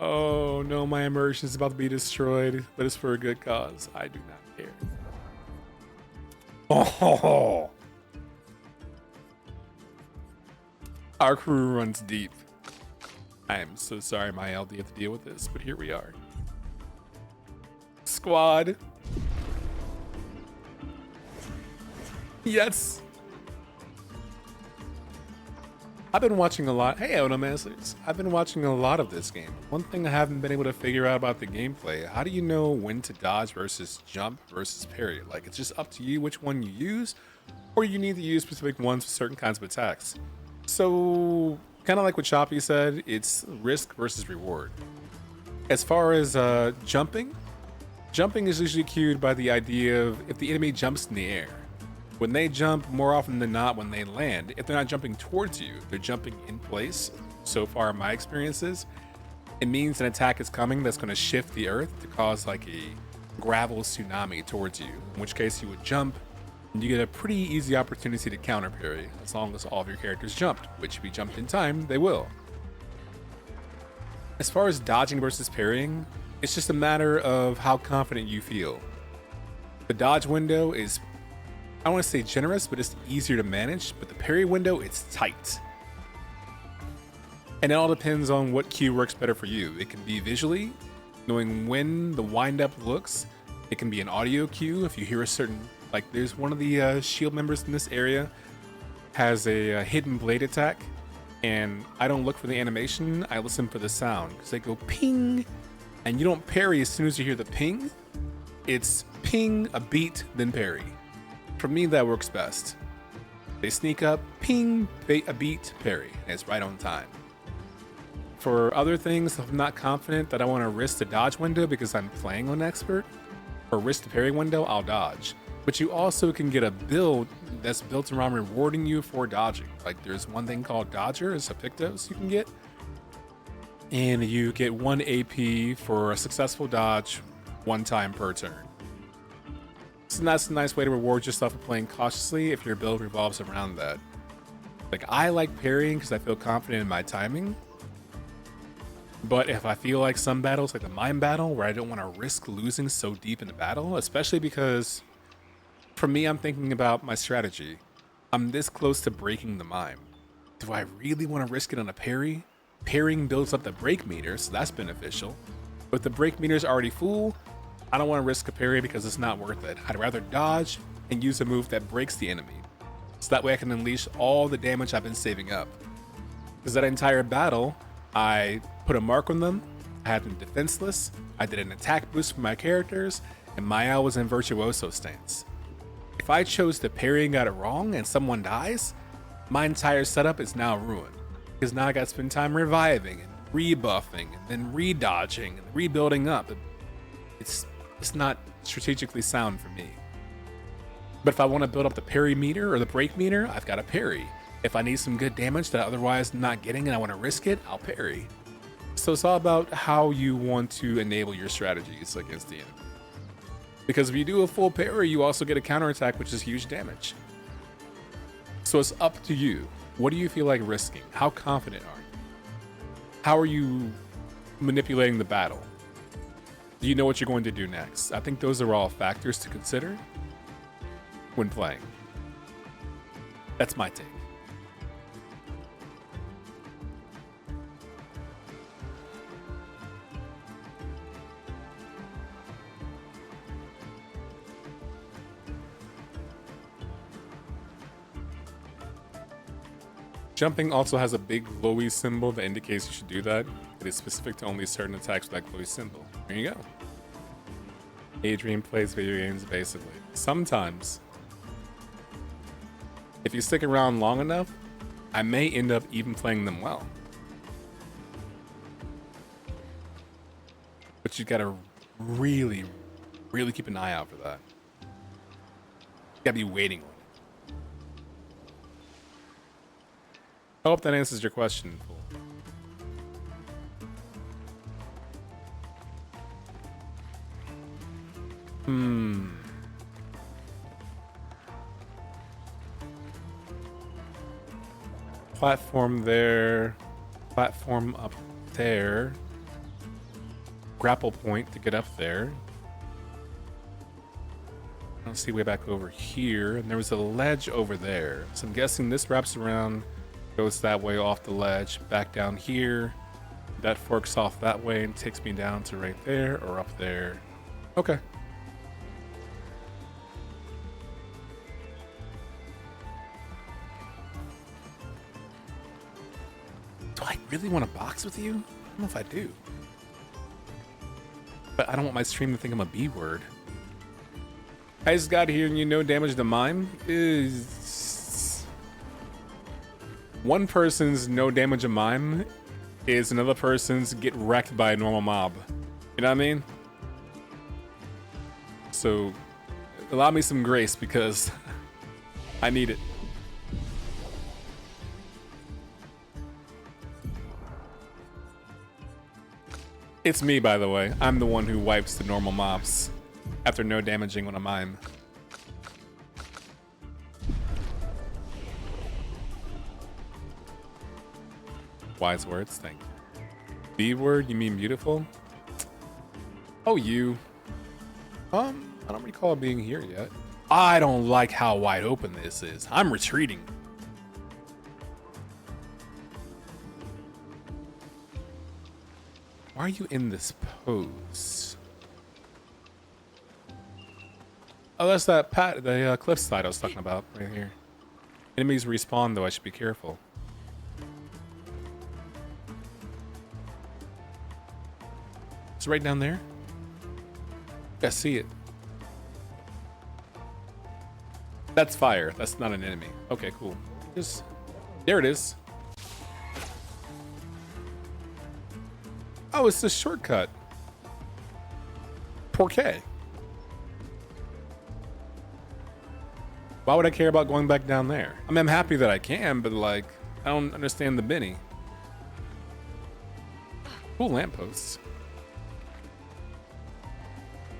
Oh no, my immersion is about to be destroyed, but it's for a good cause. I do not care. Oh, our crew runs deep. I am so sorry, my LD, have to deal with this, but here we are. Squad. Yes. I've been watching a lot. Hey, Onomasters. I've been watching a lot of this game. One thing I haven't been able to figure out about the gameplay, how do you know when to dodge versus jump versus parry? Like, it's just up to you which one you use, or you need to use specific ones for certain kinds of attacks. So, kind of like what Choppy said, it's risk versus reward. As far as jumping is usually cued by the idea of if the enemy jumps in the air. When they jump, more often than not, when they land, if they're not jumping towards you, they're jumping in place. So far, in my experiences, it means an attack is coming that's going to shift the earth to cause like a gravel tsunami towards you, in which case you would jump and you get a pretty easy opportunity to counter parry as long as all of your characters jumped, which if you jumped in time, they will. As far as dodging versus parrying, it's just a matter of how confident you feel. The dodge window is, I don't want to say generous, but it's easier to manage, but the parry window, it's tight. And it all depends on what cue works better for you. It can be visually, knowing when the windup looks. It can be an audio cue if you hear a certain, like there's one of the shield members in this area has a hidden blade attack, and I don't look for the animation, I listen for the sound, because they go ping, and you don't parry as soon as you hear the ping. It's ping, a beat, then parry. For me, that works best. They sneak up, ping, a beat, parry, and it's right on time. For other things, if I'm not confident that I want to risk the dodge window because I'm playing on expert, or risk the parry window, I'll dodge. But you also can get a build that's built around rewarding you for dodging. Like there's one thing called Dodger, it's a Pictos you can get. And you get 1 AP for a successful dodge 1 time per turn. So that's a nice way to reward yourself for playing cautiously if your build revolves around that. Like I like parrying because I feel confident in my timing. But if I feel like some battles, like the Mime battle, where I don't want to risk losing so deep in the battle, especially because for me, I'm thinking about my strategy. I'm this close to breaking the Mime. Do I really want to risk it on a parry? Parrying builds up the break meter, so that's beneficial. But if the break meter is already full, I don't want to risk a parry because it's not worth it. I'd rather dodge and use a move that breaks the enemy. So that way I can unleash all the damage I've been saving up. Because that entire battle, I put a mark on them, I had them defenseless, I did an attack boost for my characters, and Maya was in virtuoso stance. If I chose to parry and got it wrong and someone dies, my entire setup is now ruined. Because now I got to spend time reviving and rebuffing and then re-dodging and rebuilding up. It's not strategically sound for me. But if I want to build up the parry meter or the break meter, I've got to parry. If I need some good damage that I otherwise not getting and I want to risk it, I'll parry. So it's all about how you want to enable your strategies against the enemy. Because if you do a full parry, you also get a counterattack, which is huge damage. So it's up to you. What do you feel like risking? How confident are you? How are you manipulating the battle? Do you know what you're going to do next? I think those are all factors to consider when playing. That's my take. Jumping also has a big glowy symbol that indicates you should do that. It is specific to only certain attacks with that glowy symbol. There you go. Adrian plays video games basically. Sometimes, if you stick around long enough, I may end up even playing them well. But you gotta really, really keep an eye out for that. You gotta be waiting on it. I hope that answers your question, Fool. Platform there, platform up there, grapple point to get up there. Let's see, way back over here, and there was a ledge over there. So I'm guessing this wraps around, goes that way off the ledge, back down here. That forks off that way and takes me down to right there or up there. Okay. Do I really want to box with you? I don't know if I do. But I don't want my stream to think I'm a B word. I just got here and you know damage to Mime is... One person's no damage to Mime is another person's get wrecked by a normal mob. You know what I mean? So allow me some grace because I need it. It's me, by the way. I'm the one who wipes the normal mobs after no damaging when I mime. Wise words, thank you. B word, you mean beautiful? Oh, you. I don't recall being here yet. I don't like how wide open this is. I'm retreating. Why are you in this pose? Oh, that's that the cliffside I was talking about right here. Enemies respawn though, I should be careful. It's right down there. I see it. That's fire. That's not an enemy. Okay, cool. Just there it is. Oh, it's a shortcut. Porqué? Why would I care about going back down there? I mean, I'm happy that I can, but like, I don't understand the Benny. Cool lampposts.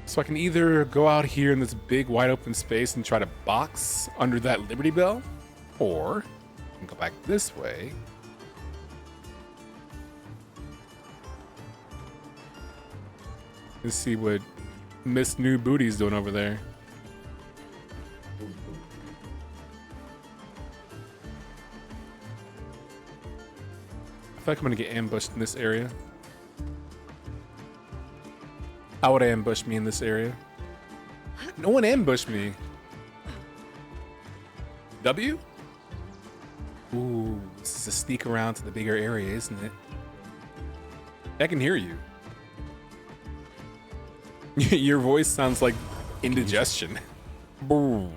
So I can either go out here in this big wide open space and try to box under that Liberty Bell, or I can go back this way. And see what Miss New Booty's doing over there. I feel like I'm gonna get ambushed in this area. How would I ambush me in this area? No one ambushed me. W? Ooh, this is a sneak around to the bigger area, isn't it? I can hear you. Your voice sounds like indigestion. Boom.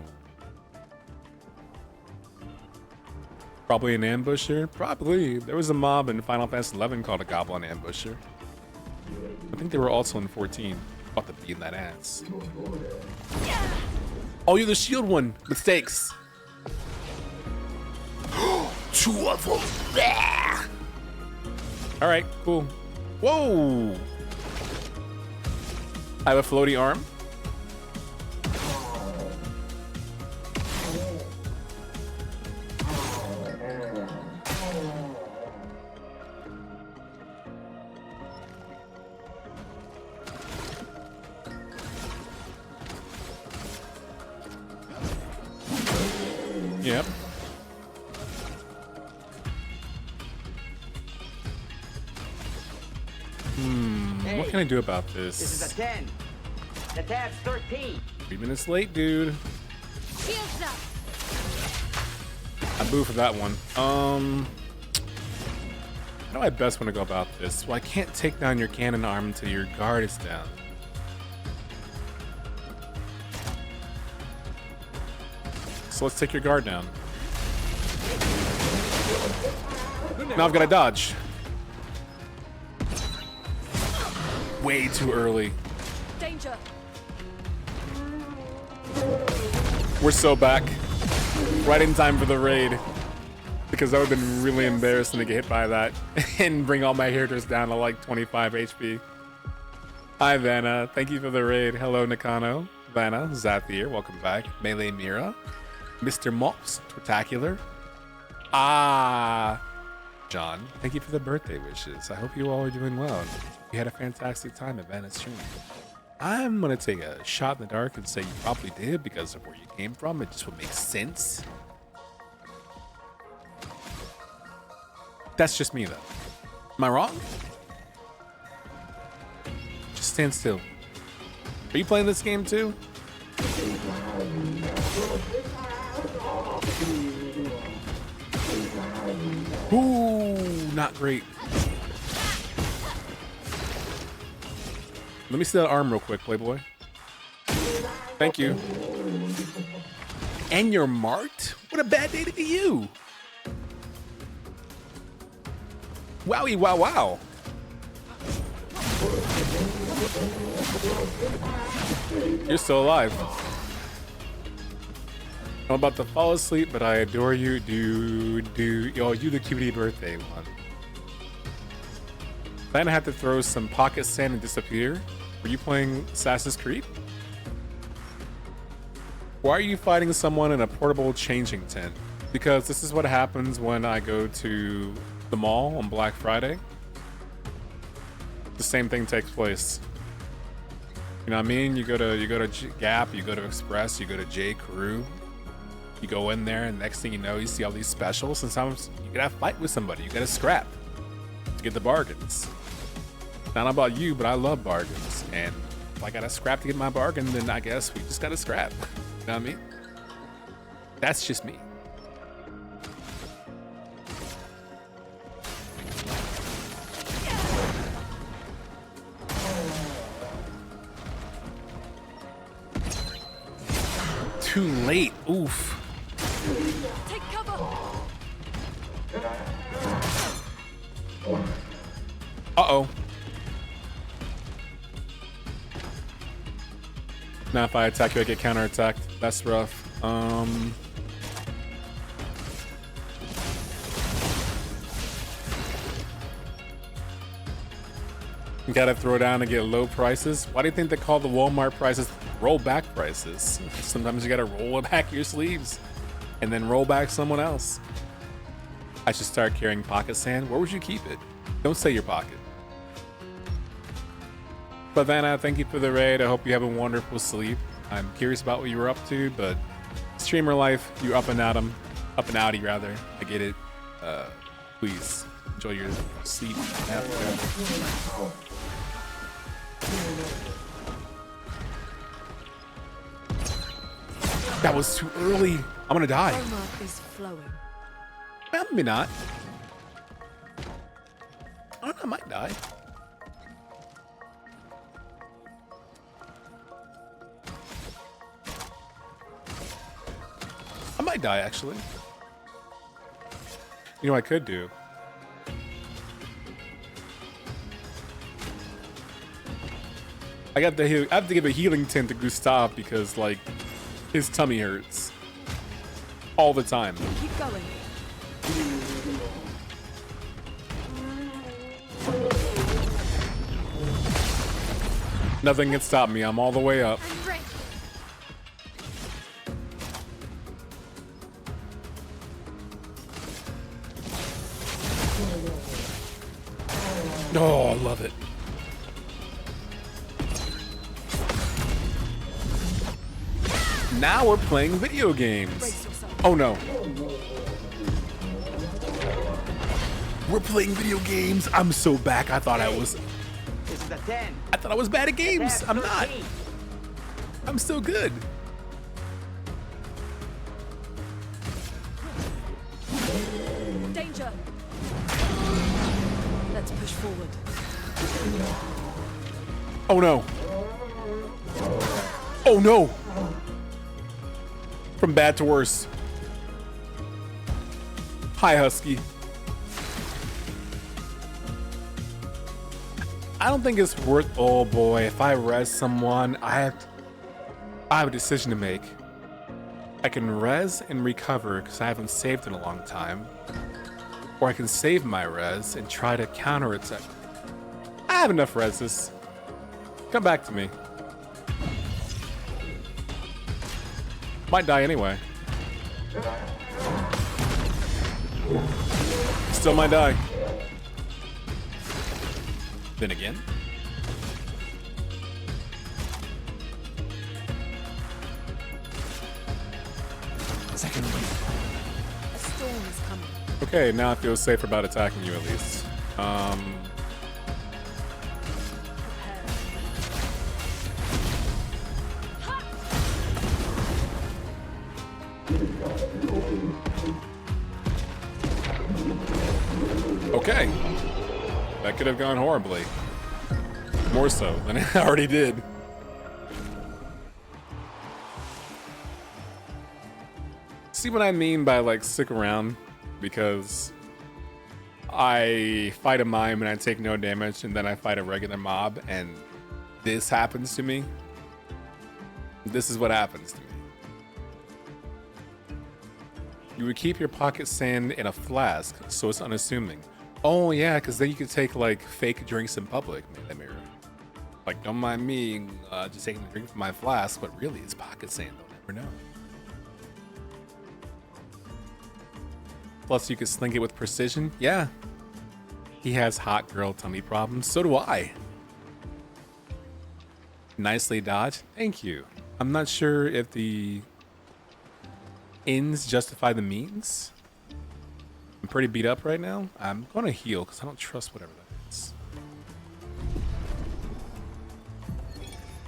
Probably an ambusher? Probably. There was a mob in Final Fantasy XI called a Goblin Ambusher. I think they were also in 14. About to beat that ass. Oh, you're the shield one. Mistakes. Two of them. All right, cool. Whoa. I have a floaty arm. Yep.
Hey,
what can I do about this?
This is a 10. The tab's 13.
3 minutes late, dude.
Shields up.
I boo for that one. How do I best want to go about this? Well, I can't take down your cannon arm until your guard is down. So let's take your guard down. Now I've got to dodge. Way too early.
Danger.
We're so back. Right in time for the raid. Because that would have been really embarrassing to get hit by that and bring all my characters down to like 25 HP. Hi, Vanna. Thank you for the raid. Hello, Nakano. Vanna, Zathir, welcome back. Melee Mira. Mr. Mops, Twitacular. John, thank you for the birthday wishes. I hope you all are doing well. You had a fantastic time at Vanna's stream. I'm gonna take a shot in the dark and say you probably did because of where you came from. It just would make sense. That's just me though. Am I wrong? Just stand still. Are you playing this game too? Ooh, not great. Let me see that arm real quick, Playboy. Thank you. And you're marked? What a bad day to be you. Wowie, wow, wow. You're still alive. I'm about to fall asleep, but I adore you. Yo, you the cutie birthday one. Then I have to throw some pocket sand and disappear. Were you playing Assassin's Creed? Why are you fighting someone in a portable changing tent? Because this is what happens when I go to the mall on Black Friday. The same thing takes place. You know what I mean? You go to Gap, you go to Express, you go to J. Crew. You go in there, and next thing you know, you see all these specials. And sometimes you gotta fight with somebody. You gotta scrap to get the bargains. Not about you, but I love bargains. And if I gotta scrap to get my bargain, then I guess we just gotta scrap. You know what I mean? That's just me. Too late. Oof.
Take cover.
Uh-oh. Now if I attack you, I get counterattacked. That's rough. You gotta throw down to get low prices. Why do you think they call the Walmart prices rollback prices? Sometimes you gotta roll back your sleeves and then roll back someone else. I should start carrying pocket sand. Where would you keep it? Don't say your pocket. But Vanna, thank you for the raid. I hope you have a wonderful sleep. I'm curious about what you were up to, but streamer life, you're up and outy rather. I get it. Please enjoy your sleep. That was too early. I'm gonna die.
Aroma is flowing.
Well, maybe not. Oh, I might die. I might die, actually. You know what I could do? I have to give a healing tint to Gustav because, like, his tummy hurts all the time.
Keep going.
Nothing can stop me. I'm all the way up. Oh, I love it. Now we're playing video games. Oh no. We're playing video games. I'm so back. I thought I was
This is a 10.
I thought I was bad at games. I'm not. I'm still good.
Danger. Let's push forward.
Oh no. Oh no. From bad to worse. Hi, Husky. I don't think it's worth. Oh boy, if I res someone, I have a decision to make. I can res and recover because I haven't saved in a long time, or I can save my res and try to counter attack. I have enough reses. Come back to me. Might die anyway. Still might die. Then again. Second one.
A storm is coming.
Okay, now I feel safer about attacking you at least. Okay. That could have gone horribly. More so than it already did. See what I mean by, like, stick around? Because I fight a mime and I take no damage, and then I fight a regular mob, and this happens to me, this is what happens to me. You would keep your pocket sand in a flask so it's unassuming. Oh yeah, because then you could take like fake drinks in public, Mirror. Like, don't mind me just taking a drink from my flask, but really it's pocket sand, they'll never know. Plus you could sling it with precision. Yeah. He has hot girl tummy problems, so do I. Nicely dodged, thank you. I'm not sure if the ends justify the means. I'm pretty beat up right now. I'm gonna heal because I don't trust whatever that is.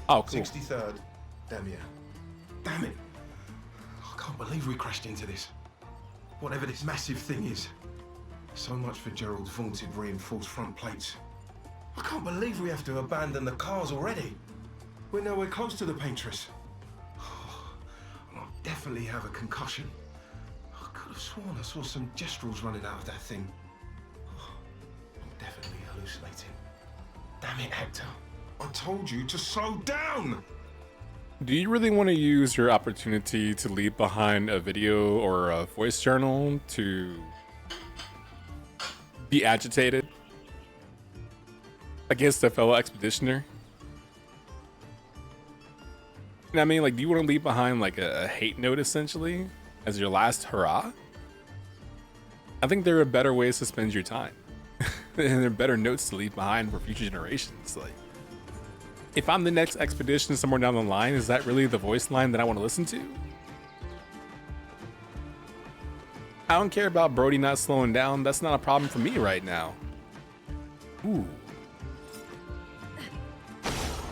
Oh, cool.
63rd. Damn yeah. Damn it. I can't believe we crashed into this. Whatever this massive thing is. So much for Gerald's vaunted reinforced front plates. I can't believe we have to abandon the cars already. We're nowhere close to the paintress. I'll definitely have a concussion. I could have sworn I saw some Gestrals running out of that thing. I'm definitely hallucinating. Damn it, Hector. I told you to slow down!
Do you really want to use your opportunity to leave behind a video or a voice journal to be agitated against a fellow expeditioner? You know what I mean? Like, do you want to leave behind like a hate note essentially as your last hurrah? I think there are better ways to spend your time. And there are better notes to leave behind for future generations. Like, if I'm the next expedition somewhere down the line, is that really the voice line that I want to listen to? I don't care about Brody not slowing down. That's not a problem for me right now. Ooh.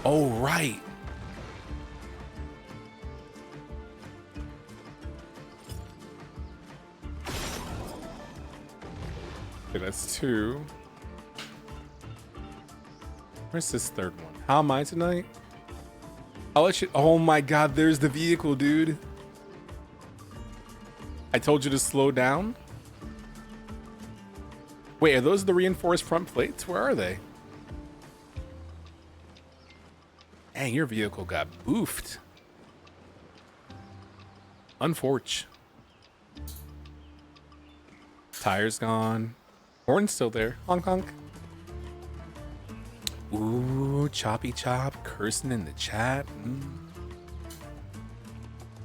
Oh, right. Okay, that's 2. Where's this third one? How am I tonight? I'll let you. Oh my god, there's the vehicle, dude. I told you to slow down. Wait, are those the reinforced front plates? Where are they? Dang, your vehicle got boofed. Unfortunate. Tires gone. Horn's still there. Honk honk. Ooh, choppy chop, cursing in the chat.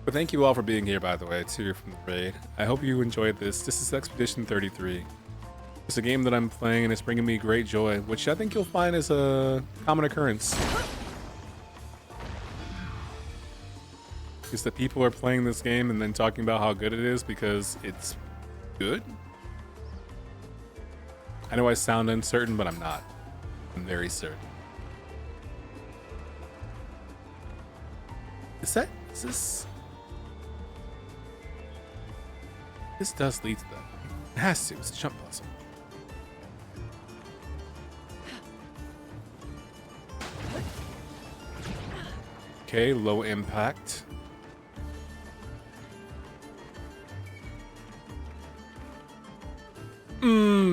But thank you all for being here, by the way, too, from the raid. I hope you enjoyed this. This is Expedition 33. It's a game that I'm playing and it's bringing me great joy, which I think you'll find is a common occurrence. Is that people are playing this game and then talking about how good it is because it's good? I know I sound uncertain, but I'm not. I'm very certain. Is this? This does lead to that. It has to. It's a jump puzzle. Okay, low impact.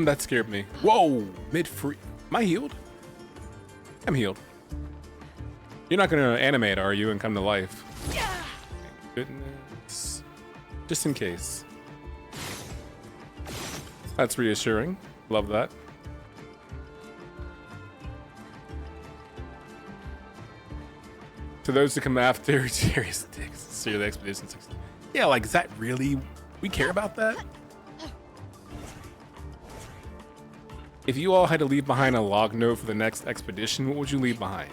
That scared me. Whoa, mid-free. Am I healed? I'm healed. You're not gonna animate, are you, and come to life? Thank goodness. Just in case. That's reassuring. Love that. To those who come after, serious dicks. Serious Expedition 16. Yeah, like, is that really? We care about that? If you all had to leave behind a log note for the next expedition, what would you leave behind?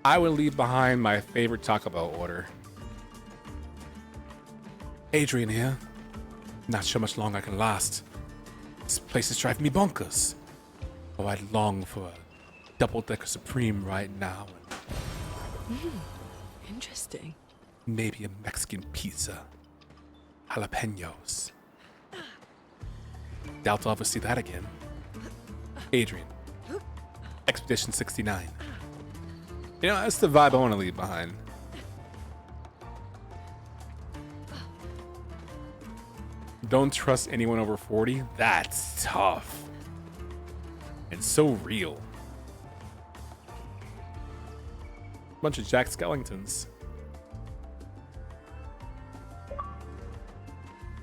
I would leave behind my favorite Taco Bell order. Adrian here. Not sure much longer I can last. This place is driving me bonkers. Oh, I'd long for a double-decker Supreme right now.
Interesting.
Maybe a Mexican pizza. Jalapenos. Doubt I'll ever see that again. Adrian. Expedition 69. You know, that's the vibe I want to leave behind. Don't trust anyone over 40. That's tough. And so real. Bunch of Jack Skellingtons.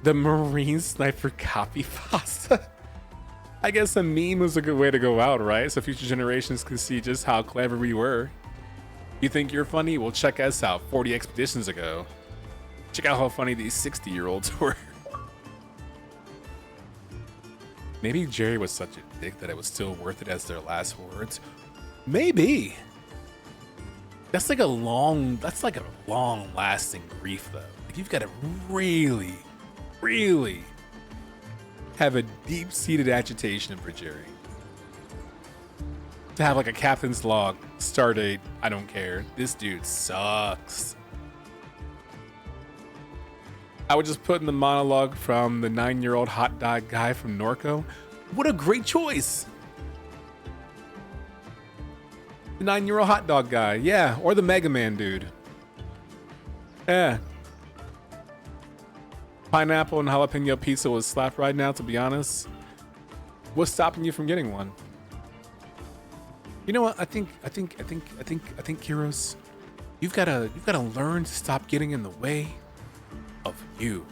The Marine Sniper copy pasta. I guess a meme was a good way to go out, right? So future generations can see just how clever we were. You think you're funny? Well, check us out 40 expeditions ago. Check out how funny these 60-year-olds were. Maybe Jerry was such a dick that it was still worth it as their last words. Maybe. That's like a long lasting grief though. Like you've got to really, really have a deep-seated agitation for Jerry. To have like a captain's log, stardate, I don't care. This dude sucks. I would just put in the monologue from the 9-year-old hot dog guy from Norco. What a great choice. The 9-year-old hot dog guy, yeah, or the Mega Man dude. Yeah. Pineapple and jalapeno pizza was slapped right now, to be honest. What's stopping you from getting one? You know what? I think, Kiros, you've gotta learn to stop getting in the way of you.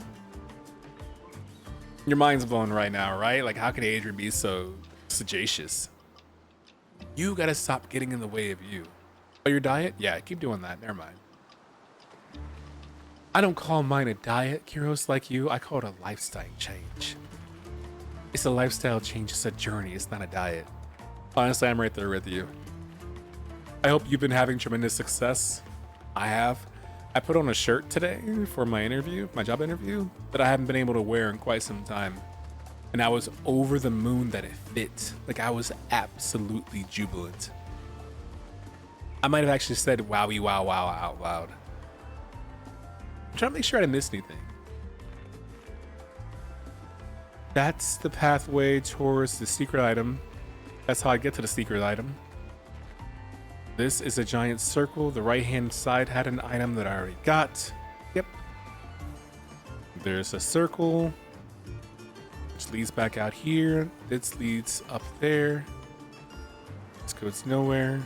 Your mind's blown right now, right? Like, how could Adrian be so sagacious? You gotta stop getting in the way of you. Oh, your diet? Yeah, keep doing that. Never mind. I don't call mine a diet, Kiros, like you. I call it a lifestyle change. It's a lifestyle change. It's a journey. It's not a diet. Honestly, I'm right there with you. I hope you've been having tremendous success. I have. I put on a shirt today for my interview, my job interview, that I haven't been able to wear in quite some time. And I was over the moon that it fit. Like, I was absolutely jubilant. I might have actually said wowie wow wow out loud. I'm trying to make sure I didn't miss anything. That's the pathway towards the secret item. That's how I get to the secret item. This is a giant circle. The right-hand side had an item that I already got. Yep. There's a circle, which leads back out here. This leads up there. This goes nowhere.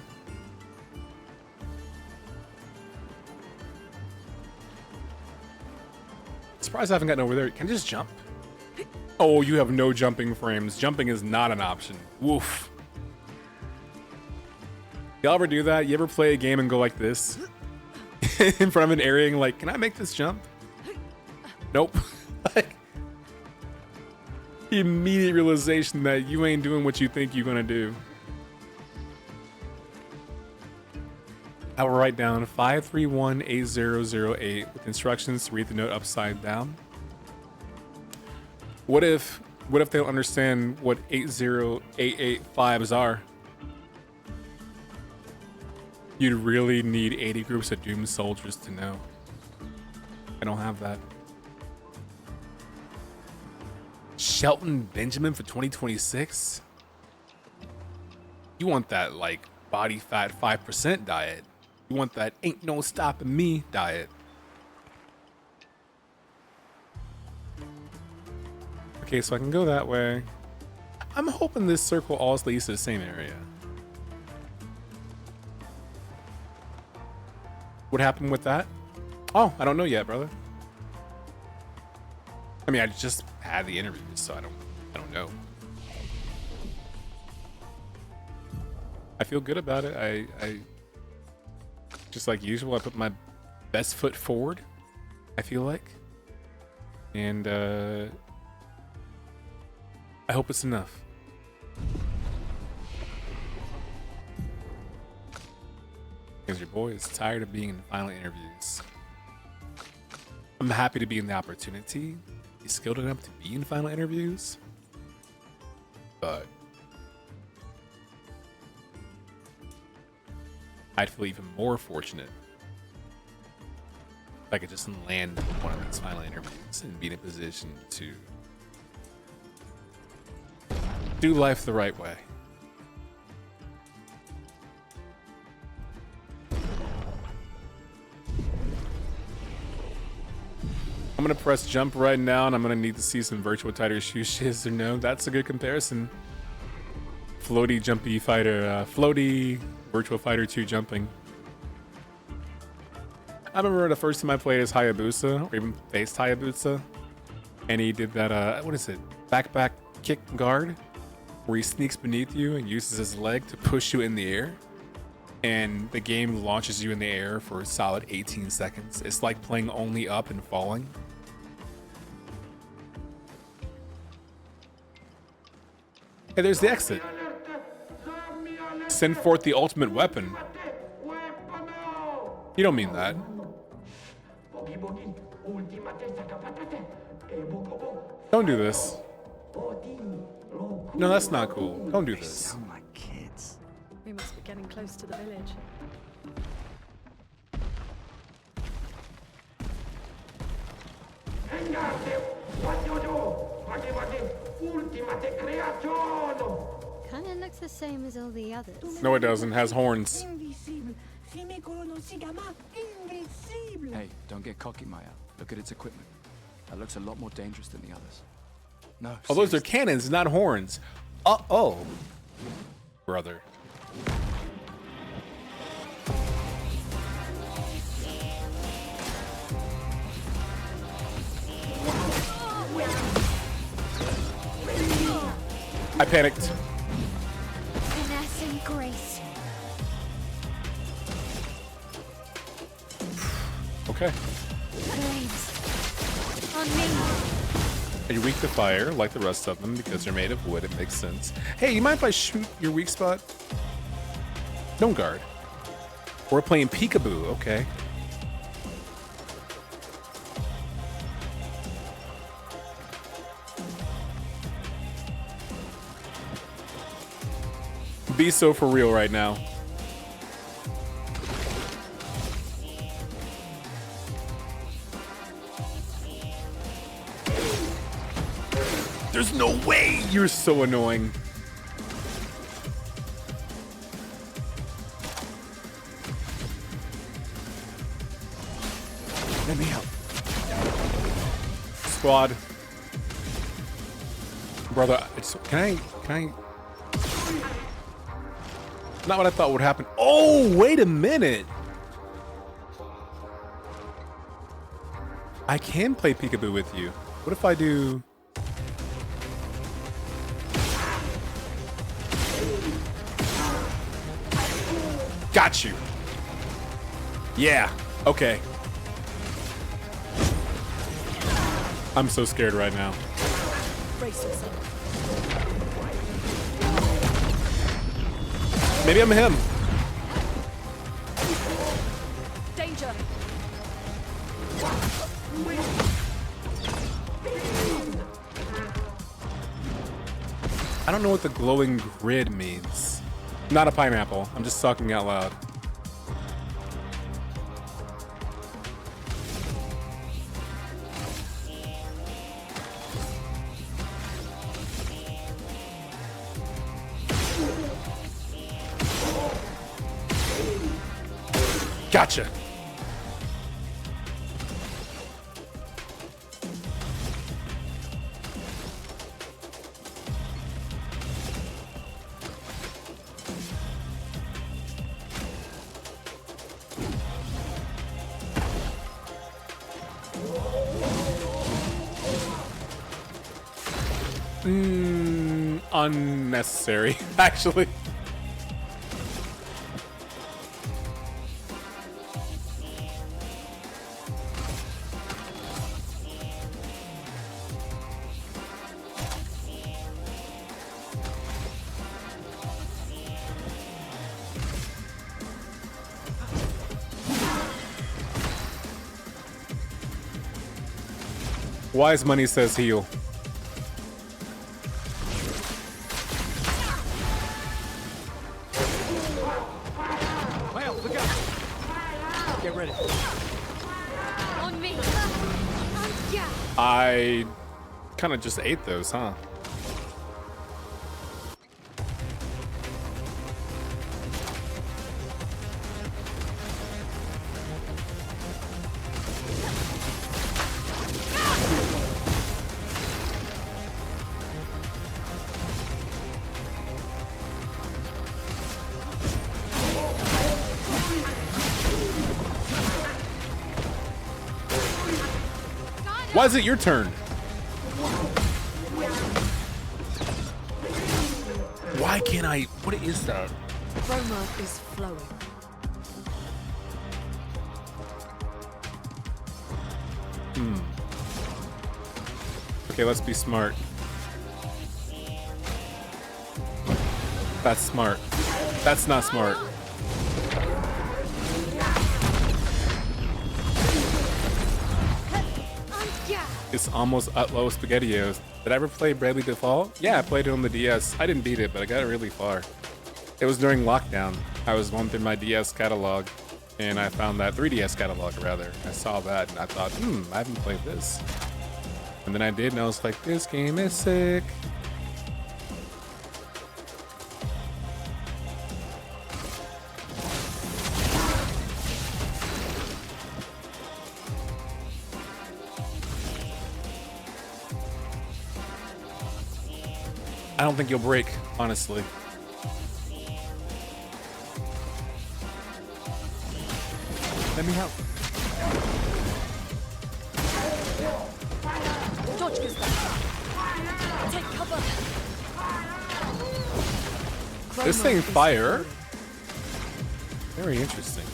Surprised I haven't gotten over there. Can I just jump? Oh, you have no jumping frames. Jumping is not an option. Woof. Y'all ever do that? You ever play a game and go like this? In front of an area and like, can I make this jump? Nope. Like, immediate realization that you ain't doing what you think you're gonna do. I will write down 5318008 with instructions to read the note upside down. What if they don't understand what 80885s are? You'd really need 80 groups of Doom soldiers to know. I don't have that. Shelton Benjamin for 2026? You want that, like, body fat 5% diet. You want that ain't no stopping me diet. Okay, so I can go that way. I'm hoping this circle all leads to the same area. What happened with that? Oh, I don't know yet, brother. I mean, I just had the interview, so I don't know. I feel good about it. I just like usual, I put my best foot forward, I feel like. And I hope it's enough. Because your boy is tired of being in the final interviews. I'm happy to be in the opportunity. He's skilled enough to be in final interviews. But I'd feel even more fortunate if I could just land one of these final interviews and be in a position to do life the right way. I'm gonna press jump right now, and I'm gonna need to see some virtual tighter shoe shiz or no. That's a good comparison. Floaty jumpy fighter, floaty virtual fighter 2 jumping. I remember the first time I played as Hayabusa, or even faced Hayabusa, and he did that, what is it, back kick guard, where he sneaks beneath you and uses his leg to push you in the air, and the game launches you in the air for a solid 18 seconds. It's like playing only up and falling. Hey, there's the exit. Send forth the ultimate weapon. You don't mean that. Don't do this. No, that's not cool. Don't do this.
Sound like kids.
We must be getting close to the village.
Kinda looks the same as all the others.
No, it doesn't. It has horns.
Invisible. Si me conocí llama invisible.
Hey, don't get cocky, Maya. Look at its equipment. That looks a lot more dangerous than the others. No.
Oh, those are
seriously.
cannons, not horns. Uh-oh. Brother. I panicked.
Finesse and grace.
Okay.
Flames. On me.
Are you weak to fire, like the rest of them, because you're made of wood? It makes sense. Hey, you mind if I shoot your weak spot? Don't guard. We're playing peekaboo, okay. Be so for real right now. There's no way! You're so annoying.
Let me help.
Squad. Brother, can I? Not what I thought would happen. Oh, wait a minute. I can play peekaboo with you. What if I do? Got you. Yeah. Okay. I'm so scared right now.
Brace yourself.
Maybe I'm him.
Danger!
I don't know what the glowing grid means. Not a pineapple. I'm just talking out loud. Gotcha. Unnecessary, actually. Wise Money says heal.
Well, look out! Get ready.
On me. Yeah.
I kind of just ate those, huh? Why is it your turn? Why can't I? What is that?
Chroma is flowing.
Okay, let's be smart. That's smart. That's not smart. It's almost Utlow SpaghettiOs. Did I ever play Bravely Default? Yeah, I played it on the DS. I didn't beat it, but I got it really far. It was during lockdown. I was going through my DS catalog, and I found that 3DS catalog, rather. I saw that, and I thought, I haven't played this. And then I did, and I was like, this game is sick. I don't think you'll break, honestly.
Let me help.
Dodge goes back. Take cover.
This
Chroma
thing
is
fire?
flowing.
Very interesting.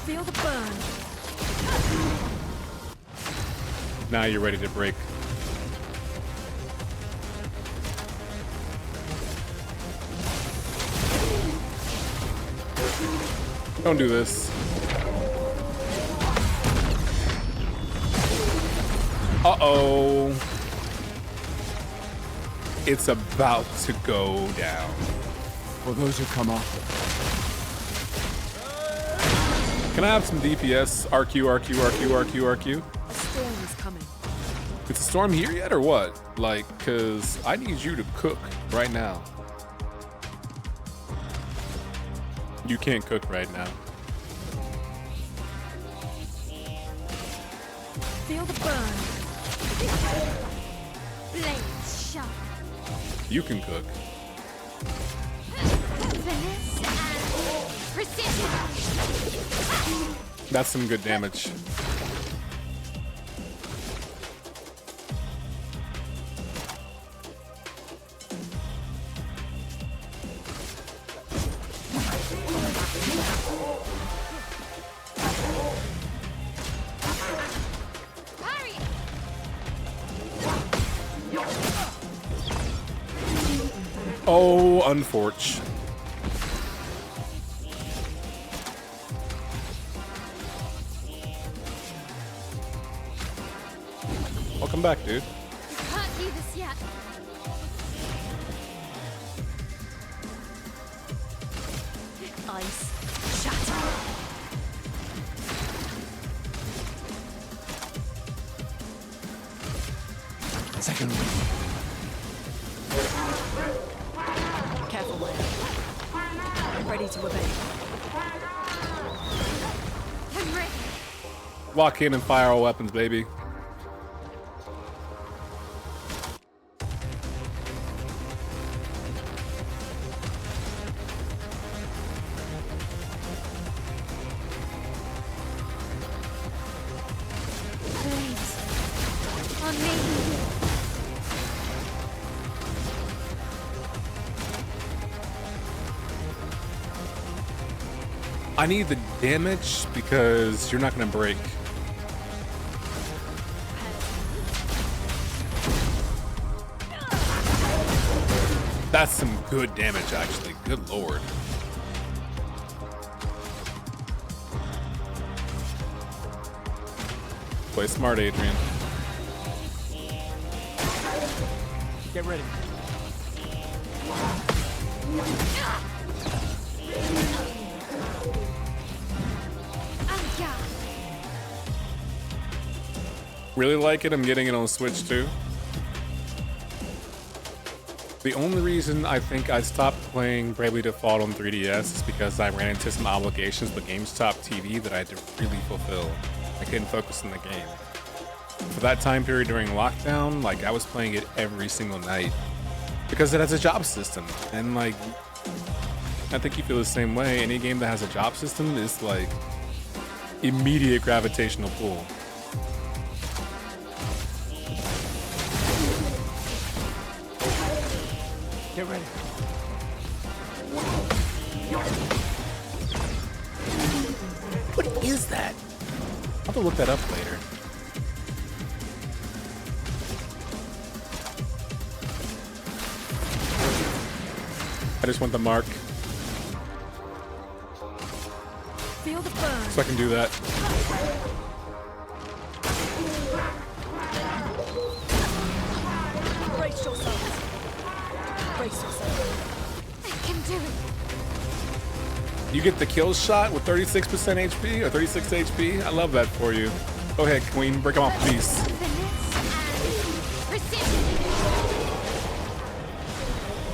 Feel the burn.
Now you're ready to break. Don't do this. Uh-oh. It's about to go down.
For those who come after.
Can I have some DPS? RQ, RQ, RQ, RQ, RQ.
A storm is coming.
Is the storm here yet or what? Like, cause I need you to cook right now. You can't cook right now.
Feel the burn.
Blades sharp.
You can cook.
Finesse and precision.
That's some good damage.
Hurry!
Oh, unfortunate. Welcome back, dude.
You can't do this yet.
Ice. Shatter.
Second wind.
Careful, Mime. Ready to obey.
I'm ready.
Walk in and fire all weapons, baby.
Blades. On me.
I need the damage because you're not gonna break. That's some good damage, actually. Good lord. Play smart, Adrian.
Get ready.
Aya.
Really like it. I'm getting it on Switch too. The only reason I think I stopped playing Bravely Default on 3DS is because I ran into some obligations with GameStop TV that I had to really fulfill. I couldn't focus on the game. For that time period during lockdown, like I was playing it every single night. Because it has a job system, and like, I think you feel the same way. Any game that has a job system is like immediate gravitational pull.
Get ready.
What is that? I'll have to look that up later. I just want the mark,
Feel the burn.
so I can do that.
Brace yourselves. Brace yourselves.
I can do it.
You get the kill shot with 36% HP or 36 HP. I love that for you. Go ahead, Queen. Break them off, please.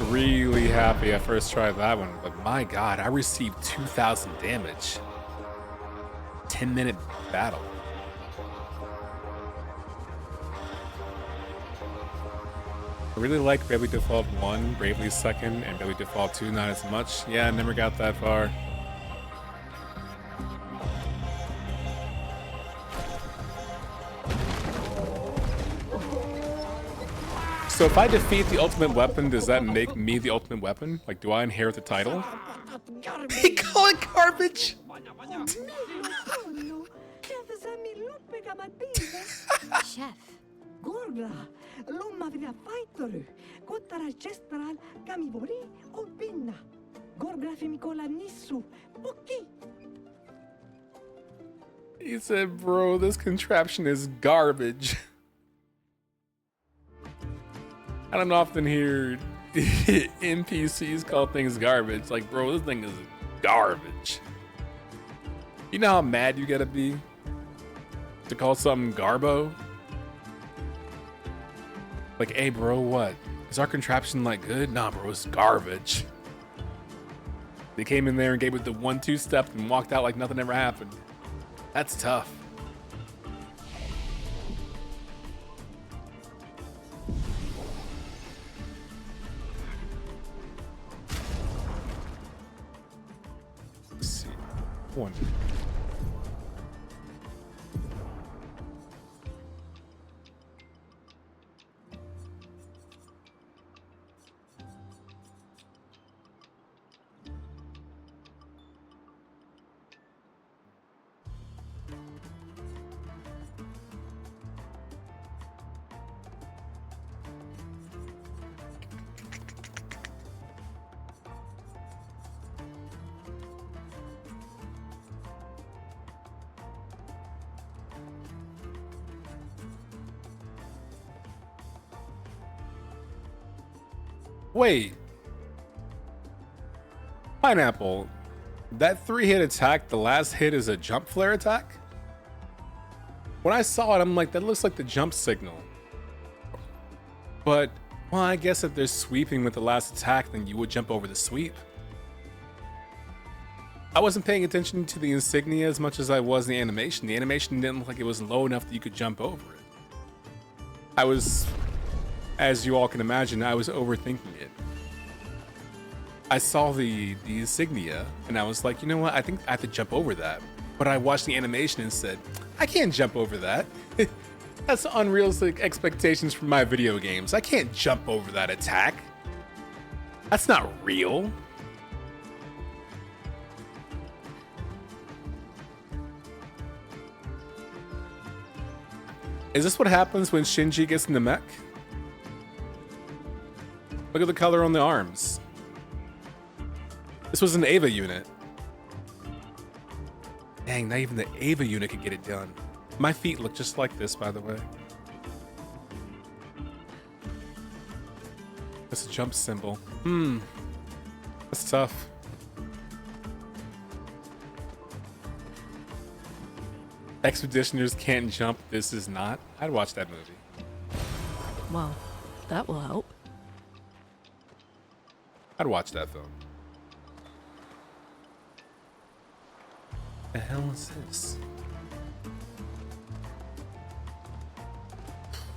Really happy I first tried that one, but my god, I received 2,000 damage. 10-minute battle. I really like Bravely Default 1, Bravely 2nd, and Bravely Default 2 not as much. Yeah, I never got that far. So if I defeat the ultimate weapon, does that make me the ultimate weapon? Like, do I inherit the title? They call it garbage!
Chef.
Gorgra, lumma via faitoru, kottara gestral, kamibori, obinna. Gorgra fimikola nisu, poki.
He said, bro, this contraption is garbage. I don't often hear NPCs call things garbage. Like, bro, this thing is garbage. You know how mad you gotta be to call something garbo? Like, hey, bro, what? Is our contraption like good? Nah, bro, it's garbage. They came in there and gave it the 1-2 step and walked out like nothing ever happened. That's tough. Let's see. One. Wait. Pineapple. That 3-hit attack, the last hit is a jump flare attack? When I saw it, I'm like, that looks like the jump signal. But, well, I guess if they're sweeping with the last attack, then you would jump over the sweep. I wasn't paying attention to the insignia as much as I was the animation. The animation didn't look like it was low enough that you could jump over it. I was, as you all can imagine, I was overthinking it. I saw the insignia and I was like, you know what? I think I have to jump over that. But I watched the animation and said, I can't jump over that. That's unrealistic expectations from my video games. I can't jump over that attack. That's not real. Is this what happens when Shinji gets in the mech? Look at the color on the arms. This was an Ava unit. Dang, not even the Ava unit could get it done. My feet look just like this, by the way. That's a jump symbol. That's tough. Expeditioners can't jump, this is not. I'd watch that movie.
Well, that will help.
I'd watch that film. The hell is this?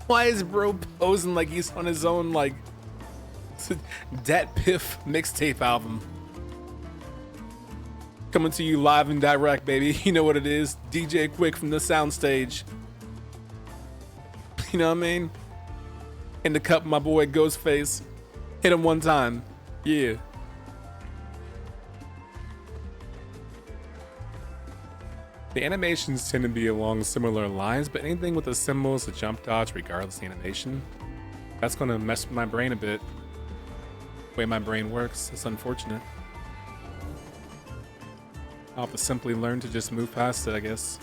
Why is bro posing like he's on his own, like, Dat Piff mixtape album. Coming to you live and direct, baby. You know what it is. DJ Quick from the soundstage. You know what I mean? In the cup, my boy Ghostface. Hit him one time. Yeah. The animations tend to be along similar lines, but anything with the symbols, the jump dodge, regardless of the animation, that's gonna mess with my brain a bit. The way my brain works, it's unfortunate. I'll have to simply learn to just move past it, I guess.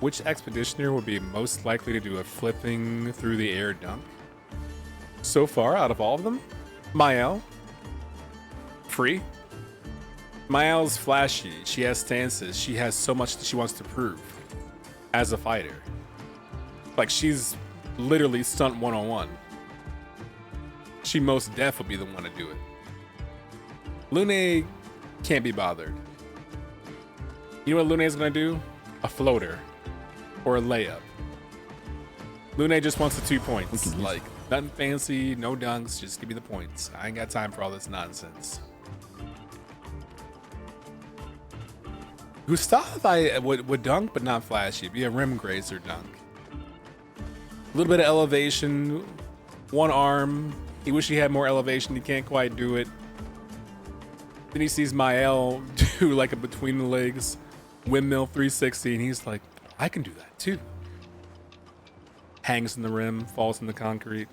Which expeditioner would be most likely to do a flipping through the air dunk? So far, out of all of them, Mael. Free. Mael's flashy. She has stances. She has so much that she wants to prove as a fighter. Like, she's literally stunt 101. She most def would be the one to do it. Lune can't be bothered. You know what Lune's gonna do? A floater. Or a layup. Lune just wants the 2 points. Like, nothing fancy, no dunks, just give me the points. I ain't got time for all this nonsense. Gustav would dunk, but not flashy. Be a rim grazer dunk. A little bit of elevation, one arm. He wish he had more elevation, he can't quite do it. Then he sees Mael do like a between the legs windmill 360, and he's like, I can do that too. Hangs in the rim, falls in the concrete.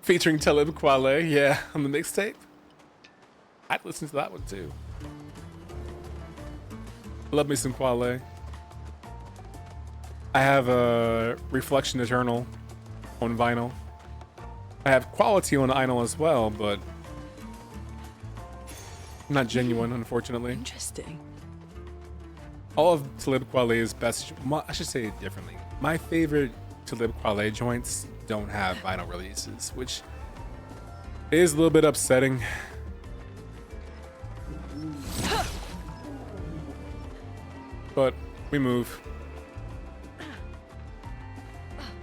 Featuring Talib Kweli, yeah, on the mixtape. I'd listen to that one too. Love me some Kweli. I have a Reflection Eternal on vinyl. I have Quality on vinyl as well, but not genuine, unfortunately.
Interesting.
All of Talib Kweli's best, I should say it differently. My favorite Talib Kweli joints don't have vinyl releases, which is a little bit upsetting. But we move.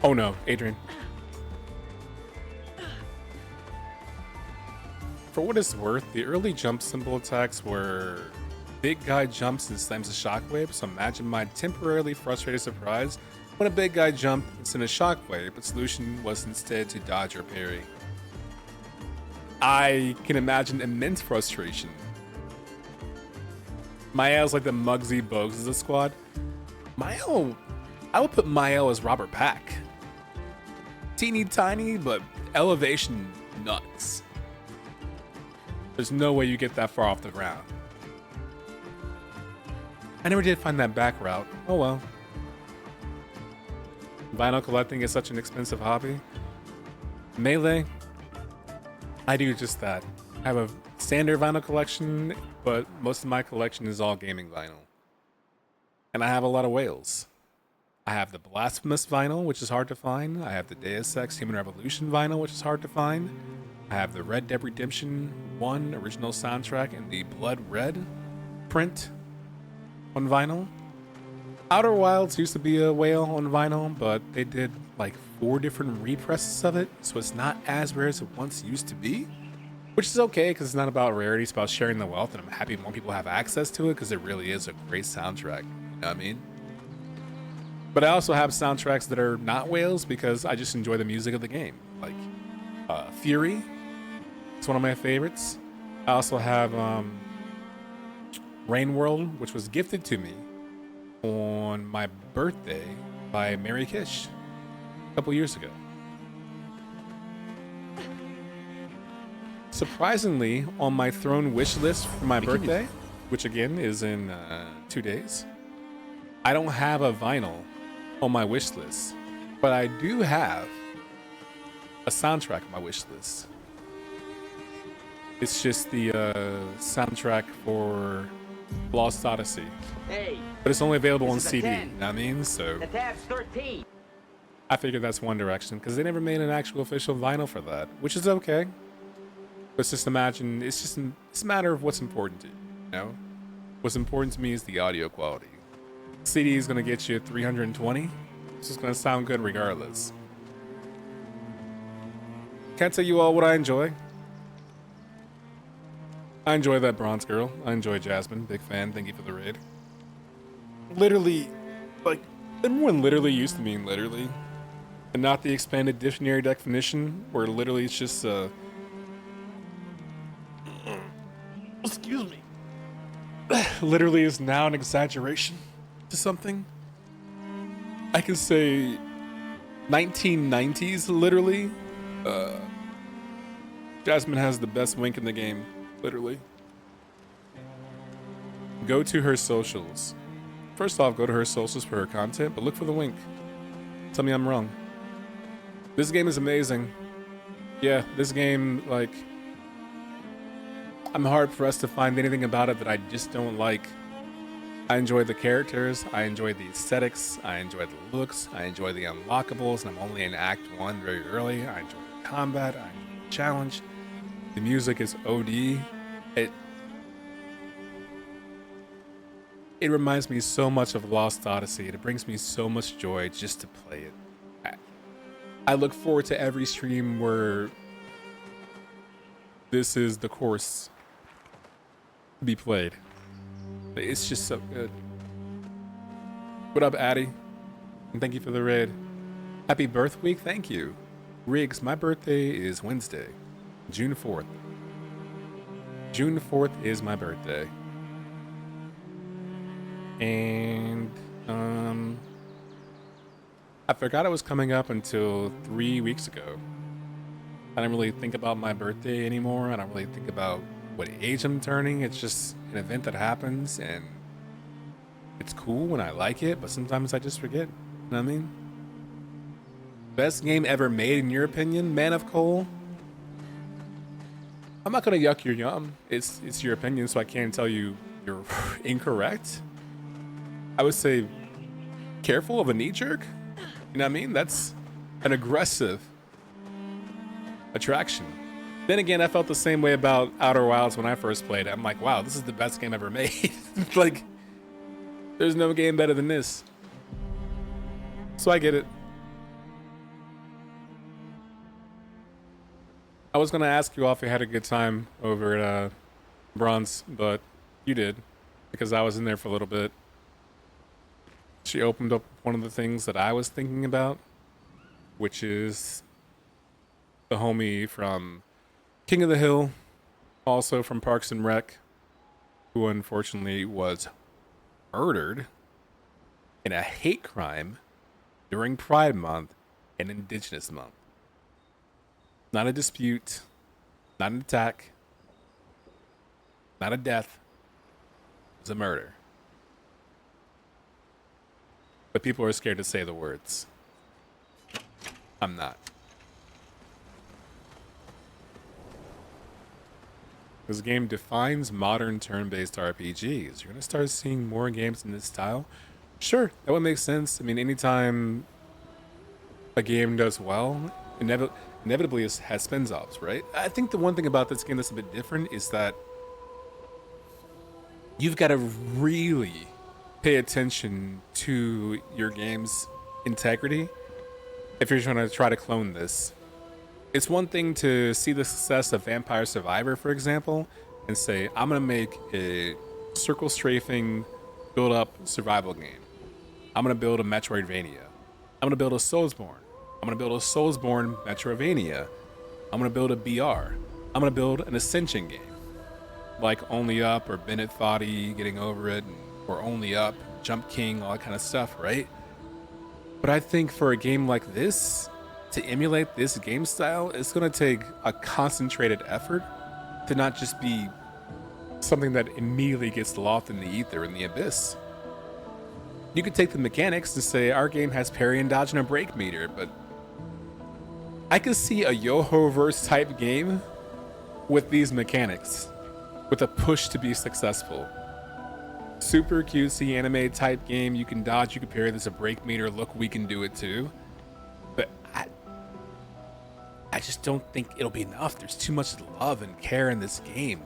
Oh no, Adrian. For what it's worth, the early jump symbol attacks were big guy jumps and slams a shockwave, so imagine my temporarily frustrated surprise when a big guy jumped and sent a shockwave, but solution was instead to dodge or parry. I can imagine immense frustration. Mael's like the Muggsy Bogues of the squad. Mael, I would put Mael as Robert Pack. Teeny tiny, but elevation nuts. There's no way you get that far off the ground. I never did find that back route. Oh well. Vinyl collecting is such an expensive hobby. Melee, I do just that. I have a standard vinyl collection, but most of my collection is all gaming vinyl. And I have a lot of whales. I have the Blasphemous vinyl, which is hard to find. I have the Deus Ex Human Revolution vinyl, which is hard to find. I have the Red Dead Redemption 1 original soundtrack and the Blood Red print on vinyl. Outer Wilds used to be a whale on vinyl, but they did like 4 different represses of it, so it's not as rare as it once used to be. Which is okay, because it's not about rarity, it's about sharing the wealth, and I'm happy more people have access to it, because it really is a great soundtrack, you know what I mean? But I also have soundtracks that are not whales, because I just enjoy the music of the game. Like, Fury, it's one of my favorites. I also have Rain World, which was gifted to me on my birthday by Mary Kish a couple years ago. Surprisingly, on my Throne wish list for my birthday, which again is in 2 days, I don't have a vinyl on my wish list, but I do have a soundtrack on my wish list. It's just the soundtrack for Lost Odyssey.
Hey,
but it's only available on
this is a
CD,
10.
you know what I mean? So
The tab's 13.
I figured that's One Direction, because they never made an actual official vinyl for that, which is okay. Let's just imagine, it's a matter of what's important to you, you know? What's important to me is the audio quality. CD is gonna get you 320. It's just gonna sound good regardless. can I tell you all what I enjoy? I enjoy that bronze girl. I enjoy Jasmine. Big fan. Thank you for the raid. Literally, like, everyone literally used to mean literally. And not the expanded dictionary definition, where literally it's just, excuse me. Literally is now an exaggeration to something. I can say 1990s, literally. Jasmine has the best wink in the game, literally. Go to her socials. First off, go to her socials for her content, but look for the wink. Tell me I'm wrong. This game is amazing. Yeah, this game, like, I'm hard pressed to find anything about it that I just don't like. I enjoy the characters, I enjoy the aesthetics, I enjoy the looks, I enjoy the unlockables, and I'm only in Act 1 very early. I enjoy the combat, I enjoy the challenge. The music is OD. It reminds me so much of Lost Odyssey. It brings me so much joy just to play it. I look forward to every stream where this is the course to be played. It's just so good. What up, Addy? And thank you for the raid. Happy birth week, thank you. Riggs, my birthday is Wednesday, June 4th. June 4th is my birthday. And, I forgot it was coming up until 3 weeks ago. I don't really think about my birthday anymore. I don't really think about what age I'm turning. It's just an event that happens, and it's cool when I like it, but sometimes I just forget. You know what I mean? Best game ever made, in your opinion, Man of Coal? I'm not gonna yuck your yum. It's your opinion, so I can't tell you you're incorrect. I would say careful of a knee jerk. You know what I mean? That's an aggressive attraction. Then again, I felt the same way about Outer Wilds when I first played it. I'm like, wow, this is the best game ever made. Like, there's no game better than this. So I get it. I was gonna ask you all if you had a good time over at Bronze, but you did, because I was in there for a little bit. She opened up one of the things that I was thinking about, which is the homie from King of the Hill, also from Parks and Rec, who unfortunately was murdered in a hate crime during Pride Month and Indigenous Month. Not a dispute, not an attack, not a death. It was a murder. But people are scared to say the words. I'm not. This game defines modern turn-based RPGs. You're gonna start seeing more games in this style. Sure, that would make sense. I mean, anytime a game does well, inevitably it has spin-offs, right? I think the one thing about this game that's a bit different is that you've got to really pay attention to your game's integrity if you're trying to clone this. It's one thing to see the success of Vampire Survivor, for example, and say, I'm gonna make a circle strafing build up survival game. I'm gonna build a Metroidvania. I'm gonna build a Soulsborne. I'm gonna build a Soulsborne Metroidvania. I'm gonna build a BR. I'm gonna build an Ascension game. Like Only Up or Bennett Foddy, Getting Over It, or Only Up, Jump King, all that kind of stuff, right? But I think for a game like this, to emulate this game style, it's gonna take a concentrated effort to not just be something that immediately gets lost in the ether, in the abyss. You could take the mechanics and say, our game has parry and dodge and a break meter, but I could see a Yoho-verse type game with these mechanics, with a push to be successful. Super cutesy anime type game. You can dodge, you can parry, there's a break meter. Look, we can do it too. But I just don't think it'll be enough. There's too much love and care in this game.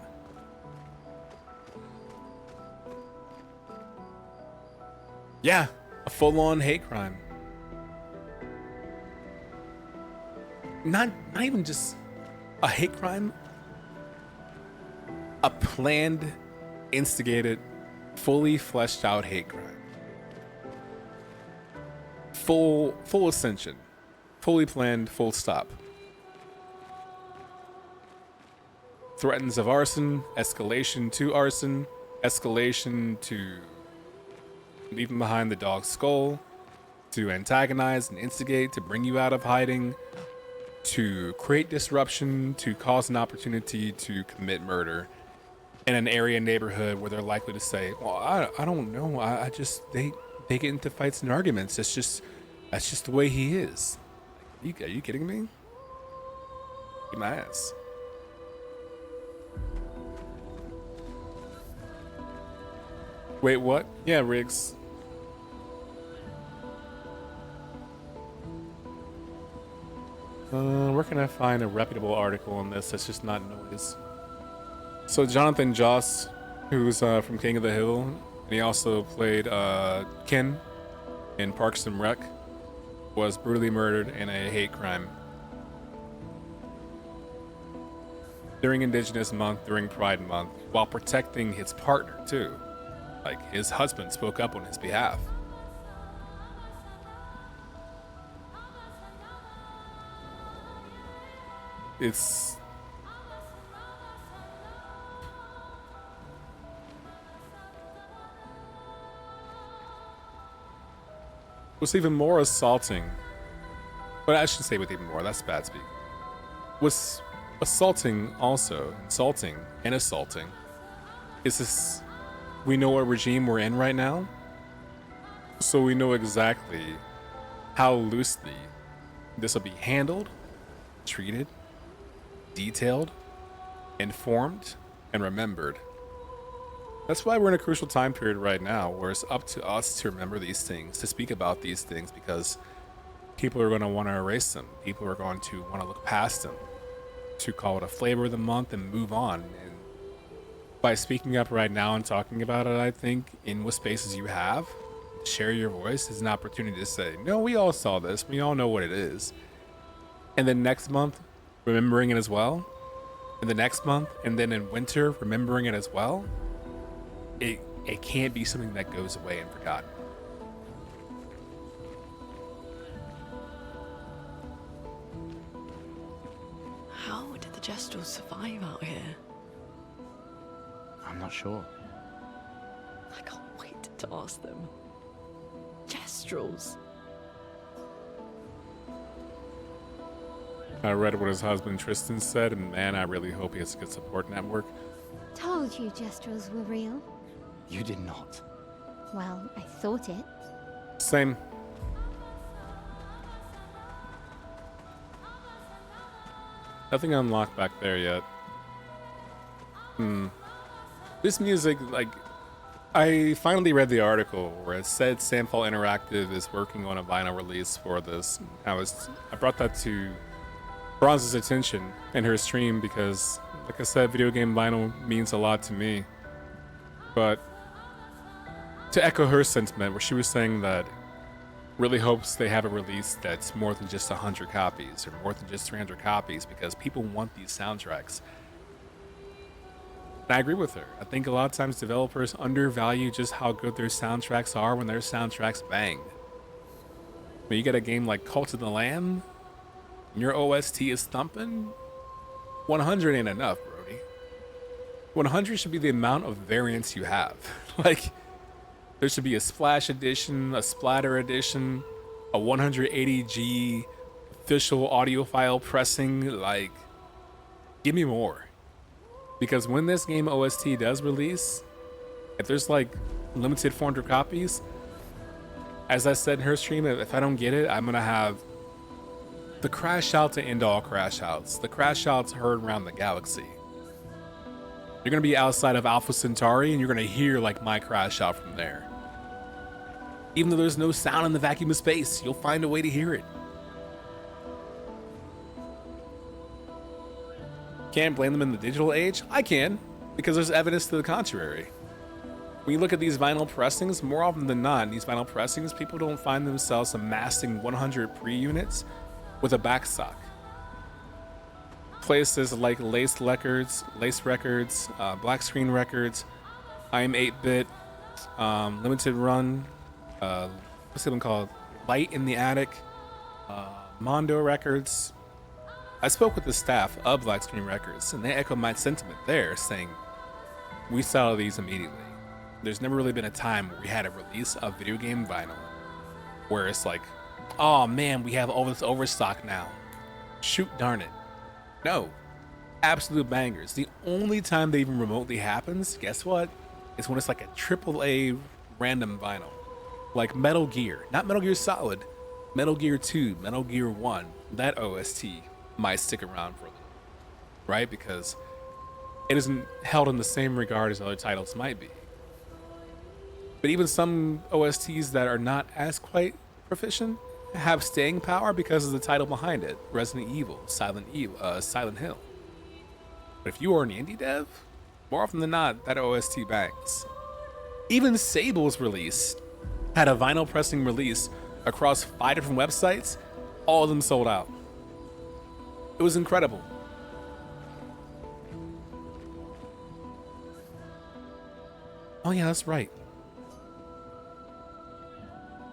Yeah, a full-on hate crime. Not even just A hate crime? A planned, instigated, fully fleshed out hate crime. Full ascension. Fully planned, full stop. Threatens of arson, escalation to arson, escalation to leaving behind the dog's skull, to antagonize and instigate, to bring you out of hiding, to create disruption, to cause an opportunity to commit murder in an area neighborhood where they're likely to say, well, I don't know, I just, they get into fights and arguments. That's just the way he is. Like, are you kidding me? Eat my ass. Wait, what? Yeah, Riggs. Where can I find a reputable article on this that's just not noise? So Jonathan Joss, who's from King of the Hill, and he also played Ken in Parks and Rec, was brutally murdered in a hate crime during Indigenous Month, during Pride Month, while protecting his partner too. Like, his husband spoke up on his behalf. It's... what's even more assaulting, but I shouldn't say with even more, that's bad speak. What's assaulting also, insulting and assaulting, is this, we know what regime we're in right now, so we know exactly how loosely this will be handled, treated, detailed, informed, and remembered. That's why we're in a crucial time period right now where it's up to us to remember these things, to speak about these things, because people are going to want to erase them. People are going to want to look past them, to call it a flavor of the month and move on. And by speaking up right now and talking about it, I think in what spaces you have, share your voice is an opportunity to say, no, we all saw this. We all know what it is. And then next month, remembering it as well. And the next month, and then in winter, remembering it as well. It can't be something that goes away and forgotten.
How did the Gestrals survive out here?
I'm not sure.
I can't wait to ask them. Gestrals.
I read what his husband Tristan said, and man, I really hope he has a good support network.
Told you Gestrals were real.
You did not.
Well, I thought it.
Same. Nothing unlocked back there yet. This music, like, I finally read the article where it said Sandfall Interactive is working on a vinyl release for this. I brought that to Bronze's attention in her stream because, like I said, video game vinyl means a lot to me. But to echo her sentiment, where she was saying that really hopes they have a release that's more than just 100 copies or more than just 300 copies, because people want these soundtracks. And I agree with her. I think a lot of times developers undervalue just how good their soundtracks are when their soundtracks bang. When you get a game like Cult of the Lamb, and your OST is thumping, 100 ain't enough, Brody. 100 should be the amount of variance you have. Like, there should be a Splash Edition, a Splatter Edition, a 180G official audiophile pressing. Like, give me more. Because when this game OST does release, if there's like limited 400 copies, as I said in her stream, if I don't get it, I'm gonna have the crash out to end all crash outs. The crash outs heard around the galaxy. You're gonna be outside of Alpha Centauri and you're gonna hear like my crash out from there. Even though there's no sound in the vacuum of space, you'll find a way to hear it. Can't blame them in the digital age? I can, because there's evidence to the contrary. When you look at these vinyl pressings, more often than not, these vinyl pressings, people don't find themselves amassing 100 pre-units with a backstock. places like Lace Records, Black Screen Records, I'm 8-Bit, Limited Run, what's the one called? Light in the Attic, Mondo Records. I spoke with the staff of Black Screen Records, and they echoed my sentiment there, saying, we sell these immediately. There's never really been a time where we had a release of video game vinyl where it's like, oh man, we have all this overstock now. Shoot darn it. No. Absolute bangers. The only time that even remotely happens, guess what? Is when it's like a AAA random vinyl. Like Metal Gear. Not Metal Gear Solid. Metal Gear 2, Metal Gear 1. That OST might stick around for a little. Right? Because it isn't held in the same regard as other titles might be. But even some OSTs that are not as quite proficient have staying power because of the title behind it. Resident Evil, Silent Hill. But if you are an indie dev, more often than not, that OST bangs. Even Sable's release had a vinyl pressing release across 5 different websites. All of them sold out. It was incredible. Oh yeah, that's right.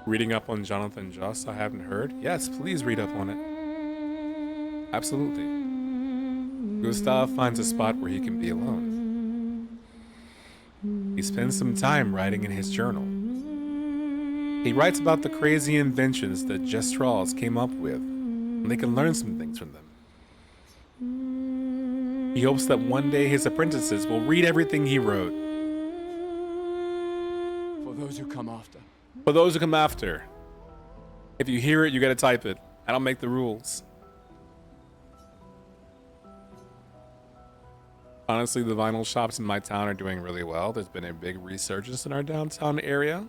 Reading up on Jonathan Joss, I haven't heard. Yes, please read up on it. Absolutely. Gustav finds a spot where he can be alone. He spends some time writing in his journal. He writes about the crazy inventions that Gestrals came up with, and they can learn some things from them. He hopes that one day his apprentices will read everything he wrote.
For those who come after.
For those who come after. If you hear it, you gotta type it. I don't make the rules. Honestly, the vinyl shops in my town are doing really well. There's been a big resurgence in our downtown area.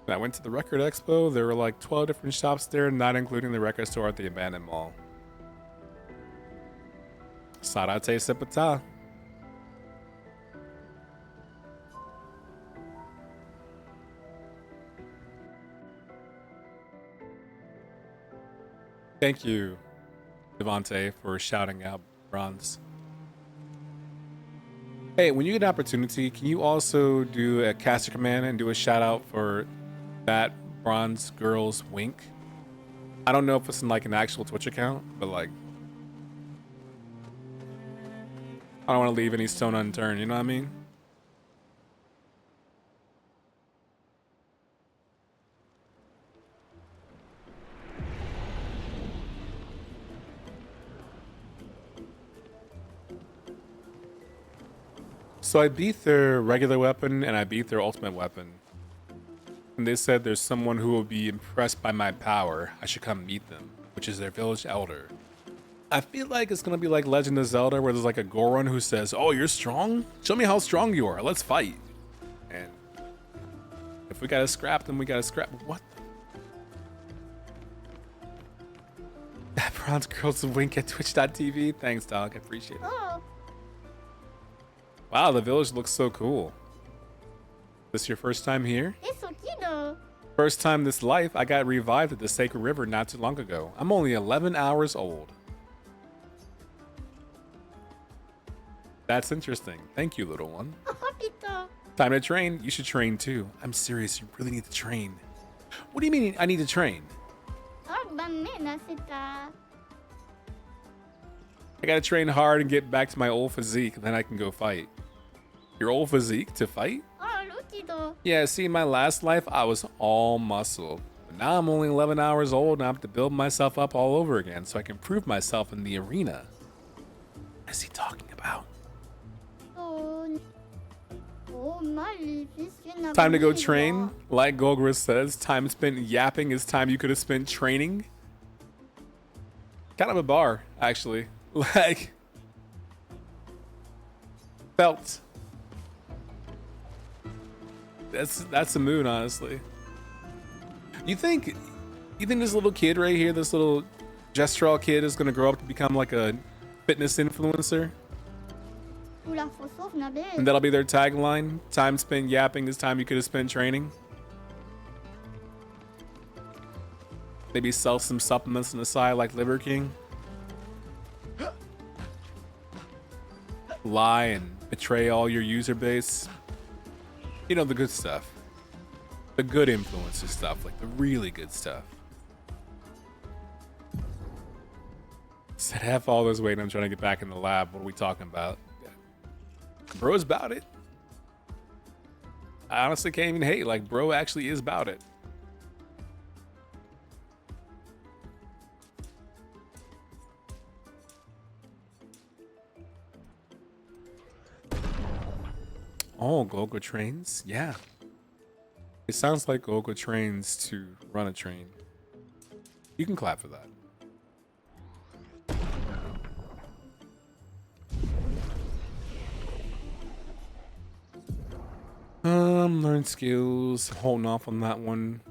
When I went to the record expo, there were like 12 different shops there, not including the record store at the abandoned mall. Sarate Sepata. Thank you, Devante, for shouting out Bronze. Hey, when you get an opportunity, can you also do a caster command and do a shout out for that Bronze Girl's Wink? I don't know if it's in like an actual Twitch account, but like, I don't want to leave any stone unturned, you know what I mean? So I beat their regular weapon and I beat their ultimate weapon. And they said there's someone who will be impressed by my power. I should come meet them, which is their village elder. I feel like it's gonna be like Legend of Zelda where there's like a Goron who says, oh, you're strong? Show me how strong you are. Let's fight. And if we gotta scrap them, we gotta scrap. What the? That Bronze Girl's Wink at twitch.tv. Thanks, dog. I appreciate it.
Oh.
Wow, the village looks so cool. This your first time here? First time this life, I got revived at the Sacred River not too long ago. I'm only 11 hours old. That's interesting. Thank you, little one. Time to train. You should train too. I'm serious, you really need to train. What do you mean I need to train? I gotta train hard and get back to my old physique, then I can go fight. Your old physique to fight? Yeah, see, in my last life, I was all muscle. But now I'm only 11 hours old and I have to build myself up all over again so I can prove myself in the arena. What is he talking about? Time to go train? Like Golgris says, time spent yapping is time you could have spent training. Kind of a bar, actually. Like, felt. That's the mood, honestly. You think this little kid right here, this little Gestral kid, is gonna grow up to become like a fitness influencer? And that'll be their tagline. Time spent yapping is time you could have spent training. Maybe sell some supplements on the side like Liver King. lie and betray all your user base. You know, the good stuff. The good influencer stuff, like the really good stuff. Said half all this weight, I'm trying to get back in the lab. What are we talking about? Bro's about it. I honestly can't even hate. Like, bro actually is about it. Oh, Gogo trains? Yeah. It sounds like Gogo trains to run a train. You can clap for that. Learn skills, holding off on that one.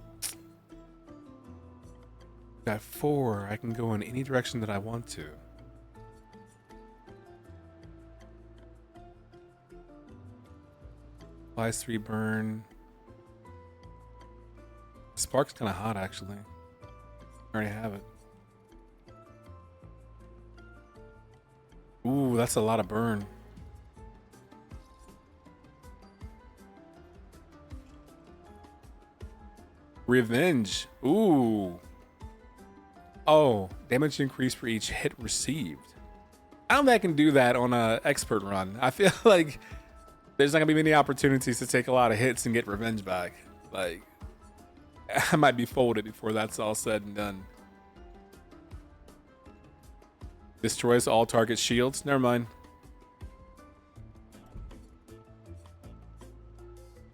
Got 4. I can go in any direction that I want to. Applies 3 burn. Spark's kind of hot, actually. I already have it. Ooh, that's a lot of burn. Revenge. Ooh. Oh, damage increase for each hit received. I don't think I can do that on a expert run. I feel like there's not gonna be many opportunities to take a lot of hits and get revenge back. Like, I might be folded before that's all said and done. Destroys all target shields. Never mind.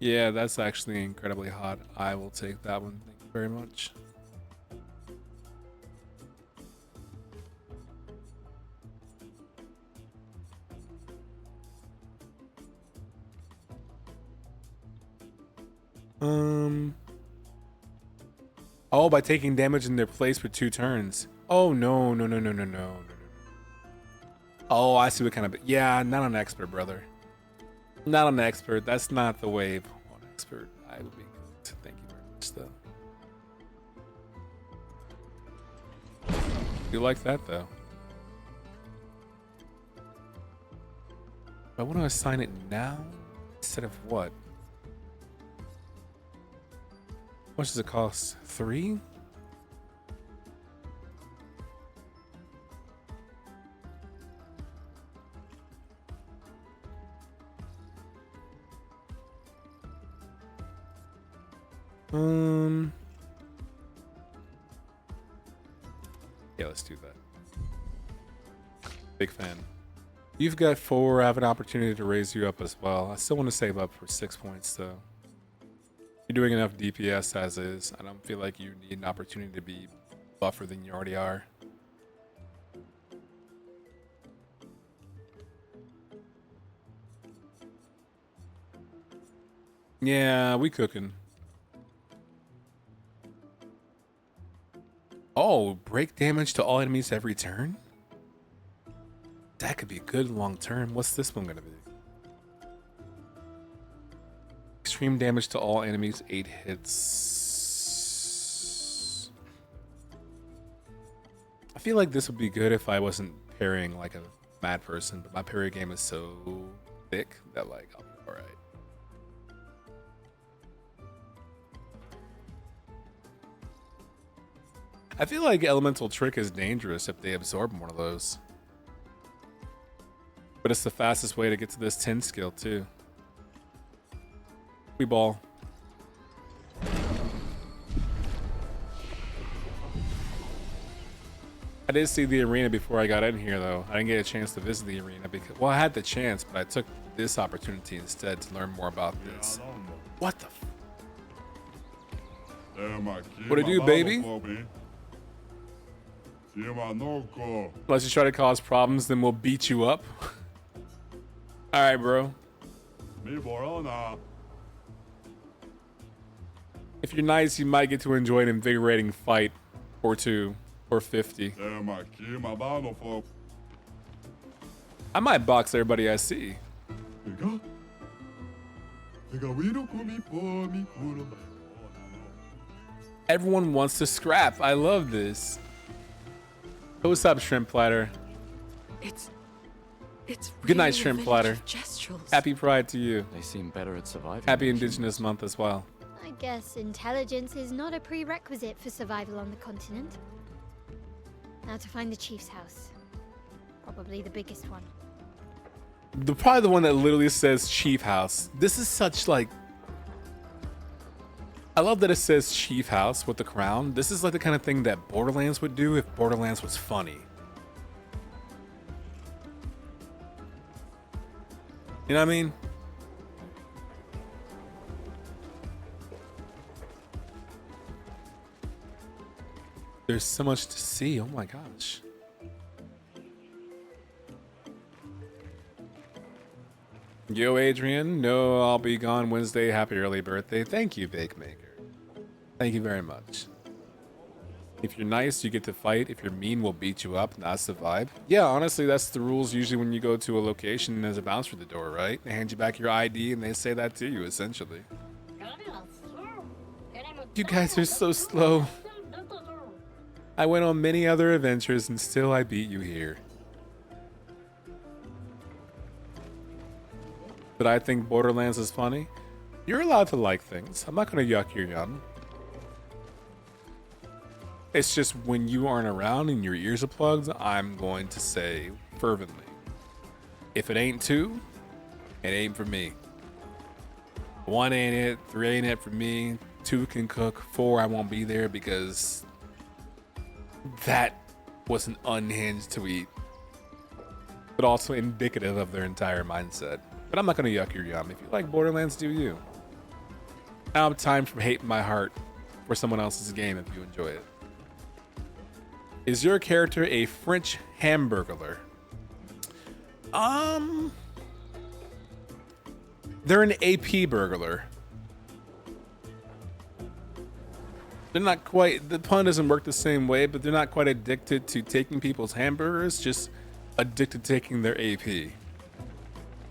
Yeah, that's actually incredibly hot. I will take that one. Thank you very much. Oh, by taking damage in their place for 2 turns. Oh, no. Oh, I see what kind of... Yeah, not an expert, brother. Not an expert. That's not the wave. On expert, I would be good. Thank you very much, though. You like that, though. I want to assign it now instead of what? How much does it cost? 3? Yeah, let's do that. Big fan. You've got 4. I have an opportunity to raise you up as well. I still want to save up for 6 points, though. You're doing enough DPS as is. I don't feel like you need an opportunity to be buffer than you already are. Yeah, we cooking. Oh, break damage to all enemies every turn? That could be good long term. What's this one gonna be? Extreme damage to all enemies, 8 hits. I feel like this would be good if I wasn't parrying like a mad person, but my parry game is so thick that like I'll be alright. I feel like Elemental Trick is dangerous if they absorb one of those. But it's the fastest way to get to this 10 skill too. We ball. I did see the arena before I got in here though. I didn't get a chance to visit the arena because, well, I had the chance, but I took this opportunity instead to learn more about this. What the What it do, baby? Unless you try to cause problems, then we'll beat you up. Alright, bro. If you're nice, you might get to enjoy an invigorating fight or 2 or 50. I might box everybody I see. Everyone wants to scrap. I love this. What's up, Shrimp Platter?
It's
Good night,
really a
shrimp
village
platter.
of Gestrals.
Happy Pride to you.
They seem better at surviving.
Happy
than
Indigenous
humans.
Month as well.
I guess intelligence is not a prerequisite for survival on the continent. Now to find the chief's house. Probably the biggest one.
Probably the one that literally says Chief House. This is such like... I love that it says Chief House with the crown. This is like the kind of thing that Borderlands would do if Borderlands was funny. You know what I mean? There's so much to see. Oh my gosh. Yo, Adrian. No, I'll be gone Wednesday. Happy early birthday. Thank you, Bake Maker. Thank you very much. If you're nice, you get to fight. If you're mean, we'll beat you up. That's the vibe. Yeah, honestly, that's the rules usually when you go to a location and there's a bouncer at the door, right? They hand you back your ID and they say that to you, essentially. You guys are so slow. I went on many other adventures and still I beat you here. But I think Borderlands is funny. You're allowed to like things. I'm not gonna yuck your yum. It's just when you aren't around and your ears are plugged, I'm going to say fervently, if it ain't 2, it ain't for me. 1 ain't it, 3 ain't it for me, 2 can cook, 4 I won't be there because that was an unhinged tweet, but also indicative of their entire mindset. But I'm not gonna yuck your yum. If you like Borderlands, do you. Now I'm time for hating my heart for someone else's game if you enjoy it. Is your character a French hamburglar? They're an AP burglar. They're not quite, the pun doesn't work the same way, but they're not quite addicted to taking people's hamburgers, just addicted to taking their AP.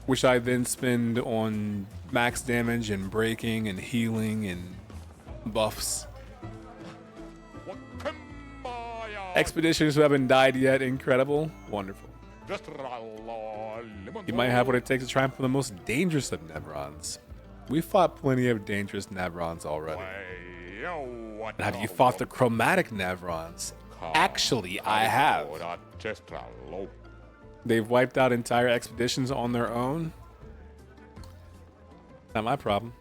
Which I then spend on max damage and breaking and healing and buffs. Expeditions who haven't died yet, incredible, wonderful. You might have what it takes to triumph for the most dangerous of Nevrons. We fought plenty of dangerous Nevrons already. But have you fought the chromatic Nevrons? Actually, I have. They've wiped out entire expeditions on their own. Not my problem.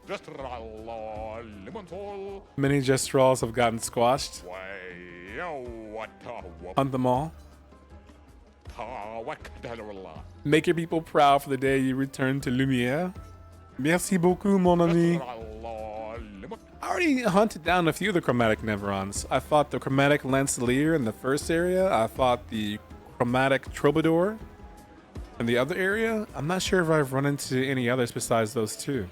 Many Gestrals have gotten squashed. Hunt them all. Make your people proud for the day you return to Lumiere. Merci beaucoup, mon ami. I already hunted down a few of the chromatic Nevrons. I fought the chromatic Lancelier in the first area. I fought the chromatic Troubadour in the other area. I'm not sure if I've run into any others besides those two.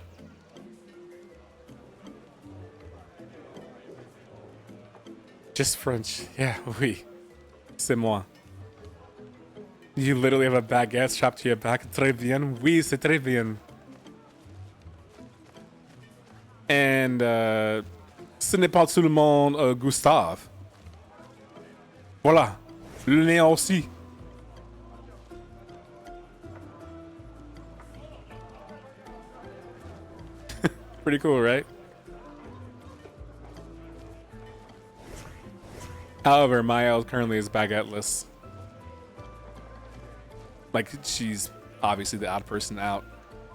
Just French. Yeah, oui. C'est moi. You literally have a baguette strapped to your back. Très bien. Oui, c'est très bien. And ce n'est pas tout le monde Gustave. Voilà. Le nez aussi. Pretty cool, right? However, Mael currently is baguetteless. Like, she's obviously the odd person out.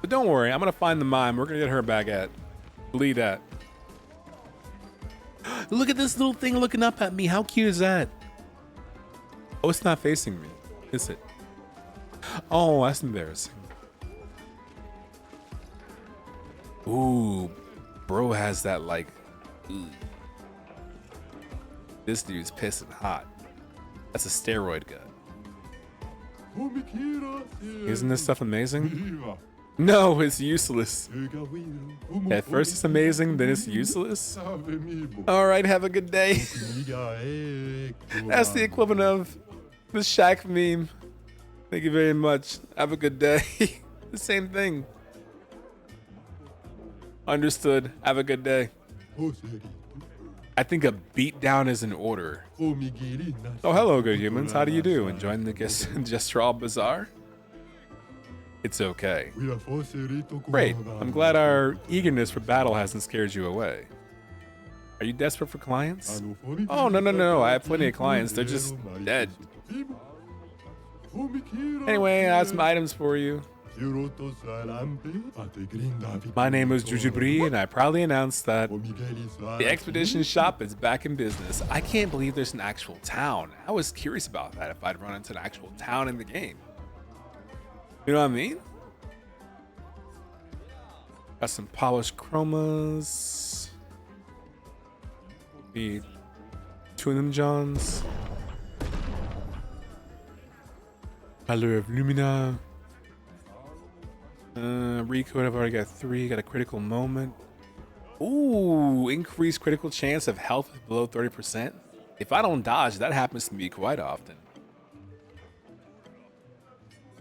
But don't worry, I'm gonna find the Mime. We're gonna get her a baguette. Believe that. Look at this little thing looking up at me. How cute is that? Oh, it's not facing me, is it? Oh, that's embarrassing. Ooh, bro has that like... Ugh. This dude's pissing hot. That's a steroid gun. Isn't this stuff amazing? No, it's useless. At first it's amazing, then it's useless. Alright, have a good day. That's the equivalent of the Shaq meme. Thank you very much. Have a good day. The same thing. Understood. Have a good day. I think a beatdown is in order. Oh, hello, good humans. How do you do? Enjoying the Gestral Bazaar? It's okay. Great. I'm glad our eagerness for battle hasn't scared you away. Are you desperate for clients? Oh, no. I have plenty of clients. They're just dead. Anyway, I have some items for you. My name is Jujubri, and I proudly announce that the Expedition Shop is back in business. I can't believe there's an actual town. I was curious about that, if I'd run into an actual town in the game. You know what I mean? Got some polished chromas. Need 2 of them Johns. Color of Lumina. Recode, I've already got 3. Got a critical moment. Ooh, increased critical chance of health below 30%. If I don't dodge, that happens to me quite often.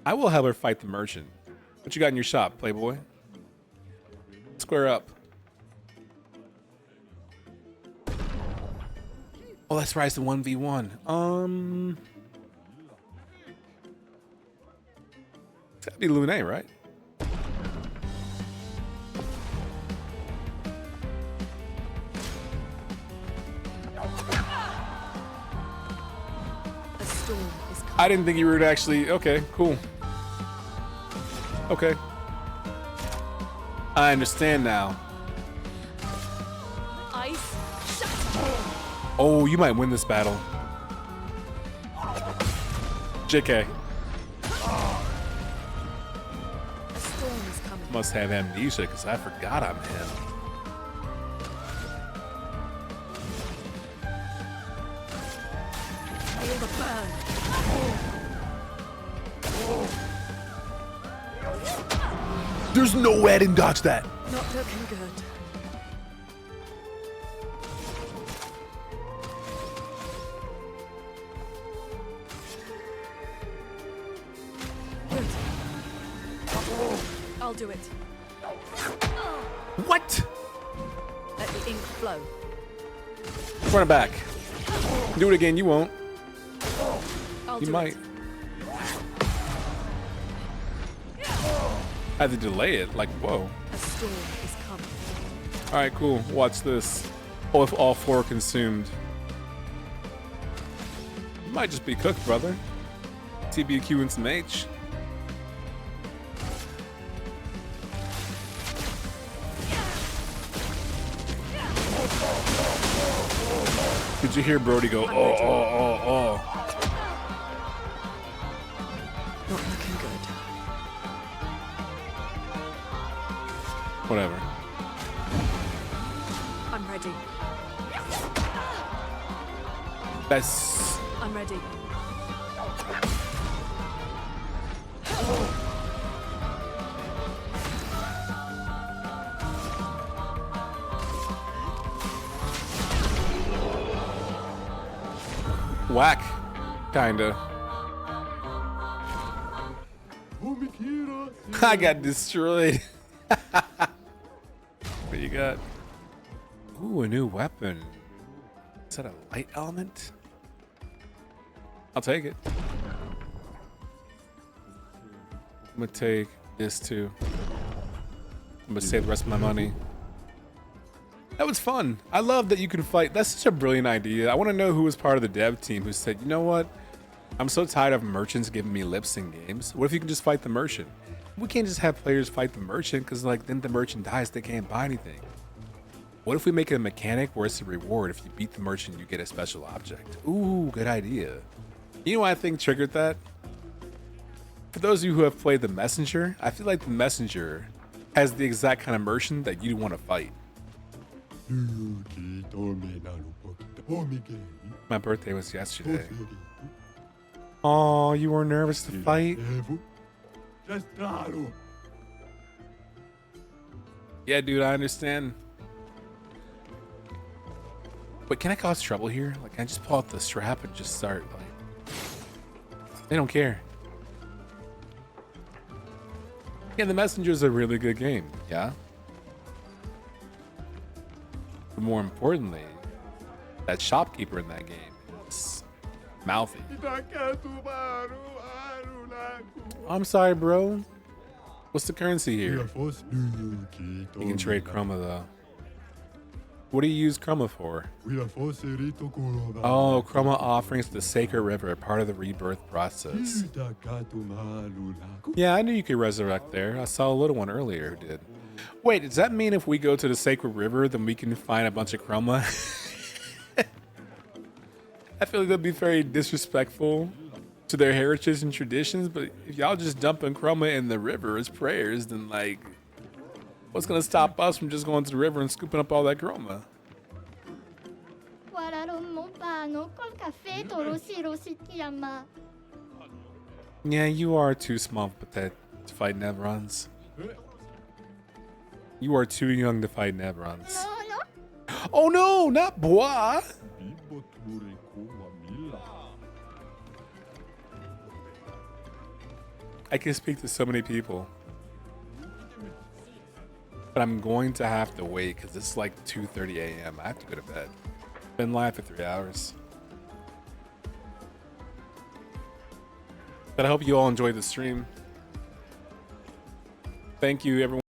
I will help her fight the merchant. What you got in your shop, Playboy? Square up. Oh, that's right, it's the 1v1. It's gotta be Lune, right?
A storm is coming.
I didn't think you were actually. Okay, cool. Okay. I understand now.
Ice.
Oh, you might win this battle. JK.
A storm is coming.
Must have amnesia because I forgot I'm him.
Feel the burn.
There's no way I didn't dodge that.
Not looking good. Good. I'll do it.
What?
Let the ink flow.
Run it back. Do it again, you won't.
I'll
You
do
might.
it.
I had to delay it, like, whoa.
A storm is coming.
Alright, cool. Watch this. Oh, if all 4 are consumed. You might just be cooked, brother. TBQ and some H. Did you hear Brody go, oh?
Not looking good.
Whatever.
I'm ready.
That's...
I'm ready.
whack. Kinda. I got destroyed. What you got? Ooh, a new weapon. Is that a light element? I'll take it. I'm gonna take this too. I'm gonna save the rest of my money. That was fun. I love that you can fight. That's such a brilliant idea. I want to know who was part of the dev team who said, you know what? I'm so tired of merchants giving me lips in games. What if you can just fight the merchant? We can't just have players fight the merchant because like then the merchant dies, they can't buy anything. What if we make it a mechanic where it's a reward? If you beat the merchant, you get a special object. Ooh, good idea. You know what I think triggered that? For those of you who have played the Messenger, I feel like the Messenger has the exact kind of merchant that you want to fight. My birthday was yesterday. Oh, you were nervous to fight? Yeah, dude, I understand. Wait, can I cause trouble here? Like, can I just pull out the strap and just start, like... They don't care. Yeah, the Messenger's a really good game, yeah? But more importantly, that shopkeeper in that game is mouthy. I'm sorry, bro. What's the currency here? You can trade chroma though. What do you use chroma for? Oh, chroma offerings to the Sacred River, part of the rebirth process. Yeah, I knew you could resurrect there. I saw a little one earlier who did. Wait, does that mean if we go to the Sacred River, then we can find a bunch of chroma? I feel like that'd be very disrespectful to their heritage and traditions, but if y'all just dumping chroma in the river as prayers, then like, what's gonna stop us from just going to the river and scooping up all that chroma? Yeah, you are too small patate to fight Nevrons. You are too young to fight Nevrons. Oh no, not bois! I can speak to so many people. But I'm going to have to wait because it's like 2:30 a.m. I have to go to bed. Been live for 3 hours. But I hope you all enjoyed the stream. Thank you, everyone.